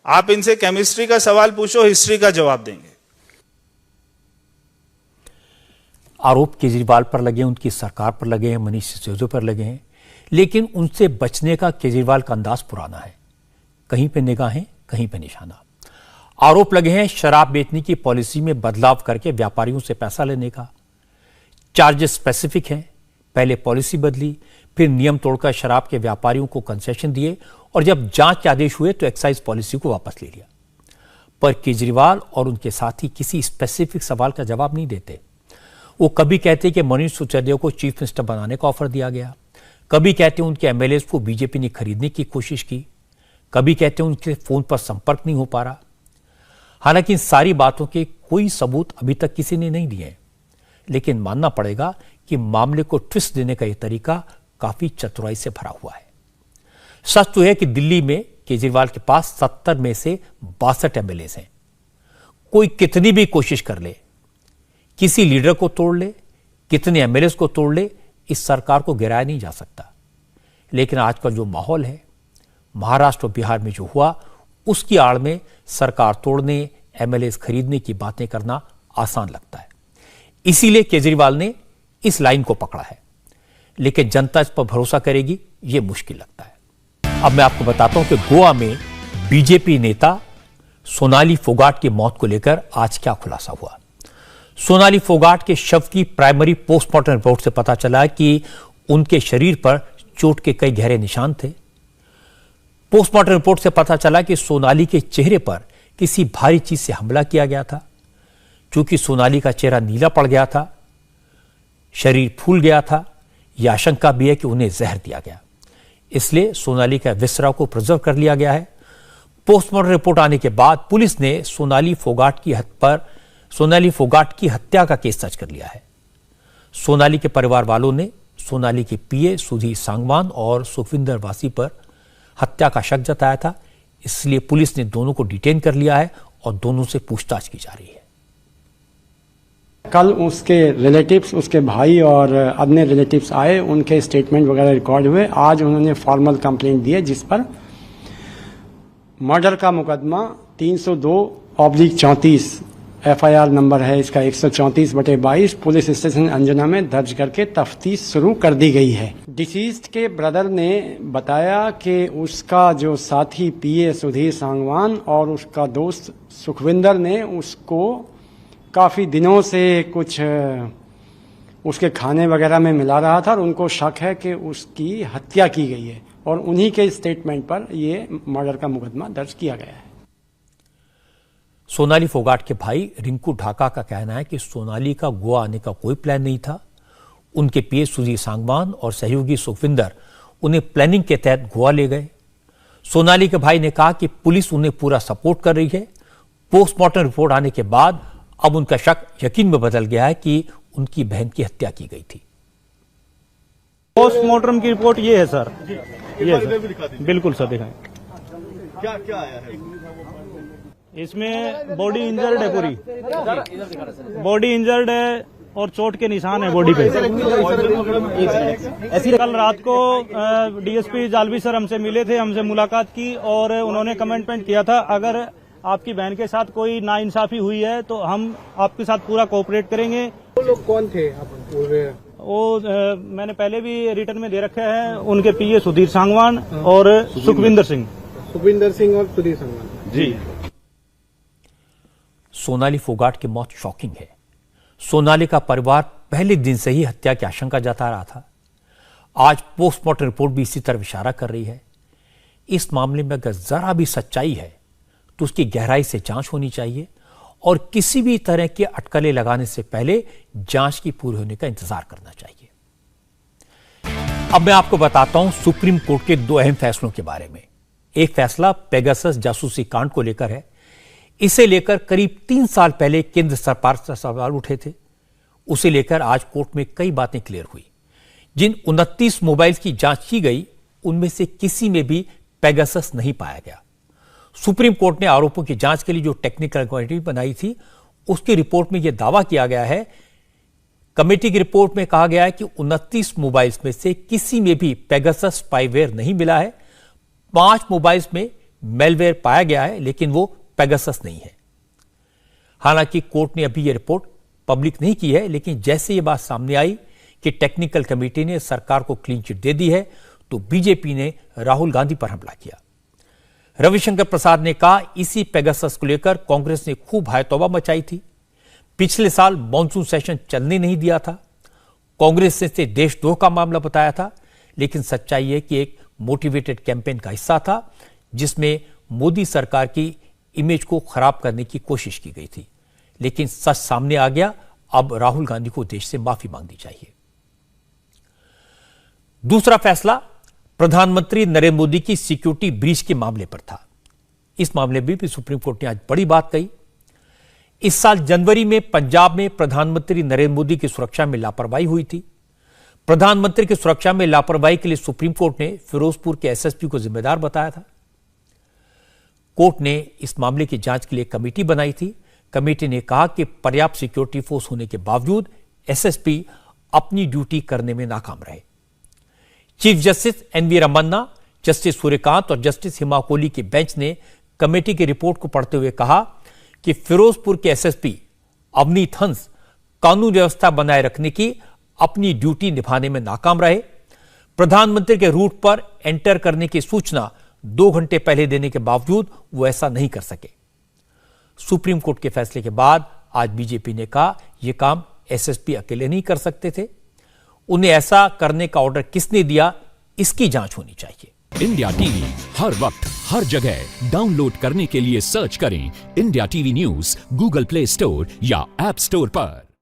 आप इनसे केमिस्ट्री का सवाल पूछो, हिस्ट्री का जवाब देंगे। आरोप केजरीवाल पर लगे, उनकी सरकार पर लगे हैं, मनीष सिसोदिया पर लगे हैं, लेकिन उनसे बचने का केजरीवाल का अंदाज पुराना है। कहीं पे निगाहें, कहीं पे निशाना। आरोप लगे हैं शराब बेचने की पॉलिसी में बदलाव करके व्यापारियों से पैसा लेने का। चार्जेस स्पेसिफिक हैं, पहले पॉलिसी बदली, फिर नियम तोड़कर शराब के व्यापारियों को कंसेशन दिए, और जब जांच के आदेश हुए तो एक्साइज पॉलिसी को वापस ले लिया। पर केजरीवाल और उनके साथी किसी स्पेसिफिक सवाल का जवाब नहीं देते। वो कभी कहते कि मनीष सिसोदिया को चीफ मिनिस्टर बनाने का ऑफर दिया गया, कभी कहते उनके एमएलए को बीजेपी ने खरीदने की कोशिश की, कभी कहते उनके फोन पर संपर्क नहीं हो पा रहा। हालांकि इन सारी बातों के कोई सबूत अभी तक किसी ने नहीं दिए, लेकिन मानना पड़ेगा कि मामले को ट्विस्ट देने का यह तरीका काफी चतुराई से भरा हुआ है। सच तो है कि दिल्ली में केजरीवाल के पास 70 में से 62 एमएलए हैं। कोई कितनी भी कोशिश कर ले, किसी लीडर को तोड़ ले, कितने एमएलए को तोड़ ले, इस सरकार को गिराया नहीं जा सकता। लेकिन आजकल जो माहौल है, महाराष्ट्र और बिहार में जो हुआ, उसकी आड़ में सरकार तोड़ने, एमएलए खरीदने की बातें करना आसान लगता है। इसीलिए केजरीवाल ने इस लाइन को पकड़ा है, लेकिन जनता इस पर भरोसा करेगी, यह मुश्किल लगता है। अब मैं आपको बताता हूं कि गोवा में बीजेपी नेता सोनाली फोगाट की मौत को लेकर आज क्या खुलासा हुआ। सोनाली फोगाट के शव की प्राइमरी पोस्टमार्टम रिपोर्ट से पता चला कि उनके शरीर पर चोट के कई गहरे निशान थे। पोस्टमार्टम रिपोर्ट से पता चला कि सोनाली के चेहरे पर किसी भारी चीज से हमला किया गया था। चूंकि सोनाली का चेहरा नीला पड़ गया था, शरीर फूल गया था, यह आशंका भी है कि उन्हें जहर दिया गया, इसलिए सोनाली का विसरा को प्रिजर्व कर लिया गया है। पोस्टमार्टम रिपोर्ट आने के बाद पुलिस ने सोनाली फोगाट की हत्या का केस दर्ज कर लिया है। सोनाली के परिवार वालों ने सोनाली के पीए सुधीर सांगवान और सुखविंदर वासी पर हत्या का शक जताया था, इसलिए पुलिस ने दोनों को डिटेन कर लिया है और दोनों से पूछताछ की जा रही है। कल उसके रिलेटिव्स, उसके भाई और अन्य रिलेटिव्स आए, उनके स्टेटमेंट वगैरह रिकॉर्ड हुए। आज उन्होंने फॉर्मल कंप्लेंट दी है, जिस पर मर्डर का मुकदमा 302/34 FIR नंबर है इसका 134/22 पुलिस स्टेशन अंजना में दर्ज करके तफ्तीश शुरू कर दी गई है। डिसीज्ड के ब्रदर ने बताया कि उसका जो साथी पीए सुधीर सांगवान और उसका दोस्त सुखविंदर ने उसको काफ़ी दिनों से कुछ उसके खाने वगैरह में मिला रहा था और उनको शक है कि उसकी हत्या की गई है, और उन्हीं के स्टेटमेंट पर ये मर्डर का मुकदमा दर्ज किया गया है। सोनाली फोगाट के भाई रिंकू ढाका का कहना है कि सोनाली का गोवा आने का कोई प्लान नहीं था। उनके पीए सुधीर सांगवान और सहयोगी सुखविंदर उन्हें प्लानिंग के तहत गोवा ले गए। सोनाली के भाई ने कहा कि पुलिस उन्हें पूरा सपोर्ट कर रही है। पोस्टमार्टम रिपोर्ट आने के बाद अब उनका शक यकीन में बदल गया है कि उनकी बहन की हत्या की गई थी। पोस्टमार्टम की रिपोर्ट ये है सर, ये सर। बिल्कुल सर, दिखाएं। क्या क्या आया है? इसमें बॉडी इंजर्ड है, पूरी बॉडी इंजर्ड है और चोट के निशान है बॉडी पे। कल रात को डीएसपी जालवी सर हमसे मिले थे, हमसे मुलाकात की और उन्होंने कमिटमेंट किया था अगर आपकी बहन के साथ कोई नाइंसाफी हुई है तो हम आपके साथ पूरा कोऑपरेट करेंगे। वो लोग कौन थे? वो मैंने पहले भी रिटर्न में दे रखे हैं, उनके पीए सुधीर सांगवान और सुखविंदर सिंह और सुधीर सांगवान जी। सोनाली फोगाट की मौत शॉकिंग है। सोनाली का परिवार पहले दिन से ही हत्या की आशंका जता रहा था। आज पोस्टमार्टम रिपोर्ट भी इसी तरफ इशारा कर रही है। इस मामले में अगर जरा भी सच्चाई है तो उसकी गहराई से जांच होनी चाहिए और किसी भी तरह के अटकलें लगाने से पहले जांच की पूरी होने का इंतजार करना चाहिए। अब मैं आपको बताता हूं सुप्रीम कोर्ट के दो अहम फैसलों के बारे में। एक फैसला पेगासस जासूसी कांड को लेकर है। इसे लेकर करीब 3 साल पहले केंद्र सरकार से सवाल उठे थे। उसे लेकर आज कोर्ट में कई बातें क्लियर हुई। जिन 29 मोबाइल की जांच की गई उनमें से किसी में भी पेगासस नहीं पाया गया। सुप्रीम कोर्ट ने आरोपों की जांच के लिए जो टेक्निकल कमेटी बनाई थी उसकी रिपोर्ट में यह दावा किया गया है, कमेटी की रिपोर्ट में कहा गया है कि 29 मोबाइल्स में से किसी में भी पेगासस स्पाईवेयर नहीं मिला है। 5 मोबाइल्स में मेलवेयर पाया गया है लेकिन वो पेगासस नहीं है। हालांकि कोर्ट ने अभी यह रिपोर्ट पब्लिक नहीं की है, लेकिन जैसे ये बात सामने आई कि टेक्निकल कमेटी ने सरकार को क्लीन चिट दे दी है तो बीजेपी ने राहुल गांधी पर हमला किया। रविशंकर प्रसाद ने कहा इसी पेगासस को लेकर कांग्रेस ने खूब हायतौबा मचाई थी। पिछले साल मॉनसून सेशन चलने नहीं दिया था। कांग्रेस ने इसे देशद्रोह का मामला बताया था, लेकिन सच्चाई है कि एक मोटिवेटेड कैंपेन का हिस्सा था जिसमें मोदी सरकार की इमेज को खराब करने की कोशिश की गई थी। लेकिन सच सामने आ गया। अब राहुल गांधी को देश से माफी मांगनी चाहिए। दूसरा फैसला प्रधानमंत्री नरेंद्र मोदी की सिक्योरिटी ब्रीच के मामले पर था। इस मामले में भी सुप्रीम कोर्ट ने आज बड़ी बात कही। इस साल जनवरी में पंजाब में प्रधानमंत्री नरेंद्र मोदी की सुरक्षा में लापरवाही हुई थी। प्रधानमंत्री की सुरक्षा में लापरवाही के लिए सुप्रीम कोर्ट ने फिरोजपुर के एसएसपी को जिम्मेदार बताया था। कोर्ट ने इस मामले की जांच के लिए कमेटी बनाई थी। कमेटी ने कहा कि पर्याप्त सिक्योरिटी फोर्स होने के बावजूद एसएसपी अपनी ड्यूटी करने में नाकाम रहे। Chief justice N V Ramana, justice Surya Kant और जस्टिस हिमा कोहली की बेंच ने कमेटी की रिपोर्ट को पढ़ते हुए कहा कि फिरोजपुर के एसएसपी अवनीत हंस कानून व्यवस्था बनाए रखने की अपनी ड्यूटी निभाने में नाकाम रहे। प्रधानमंत्री के रूट पर एंटर करने की सूचना 2 घंटे पहले देने के बावजूद वो ऐसा नहीं कर सके। सुप्रीम कोर्ट के फैसले के बाद आज बीजेपी ने कहा यह काम एसएसपी अकेले नहीं कर सकते थे। उन्हें ऐसा करने का ऑर्डर किसने दिया, इसकी जांच होनी चाहिए। इंडिया टीवी हर वक्त हर जगह डाउनलोड करने के लिए सर्च करें India TV news Google play store या ऐप स्टोर पर।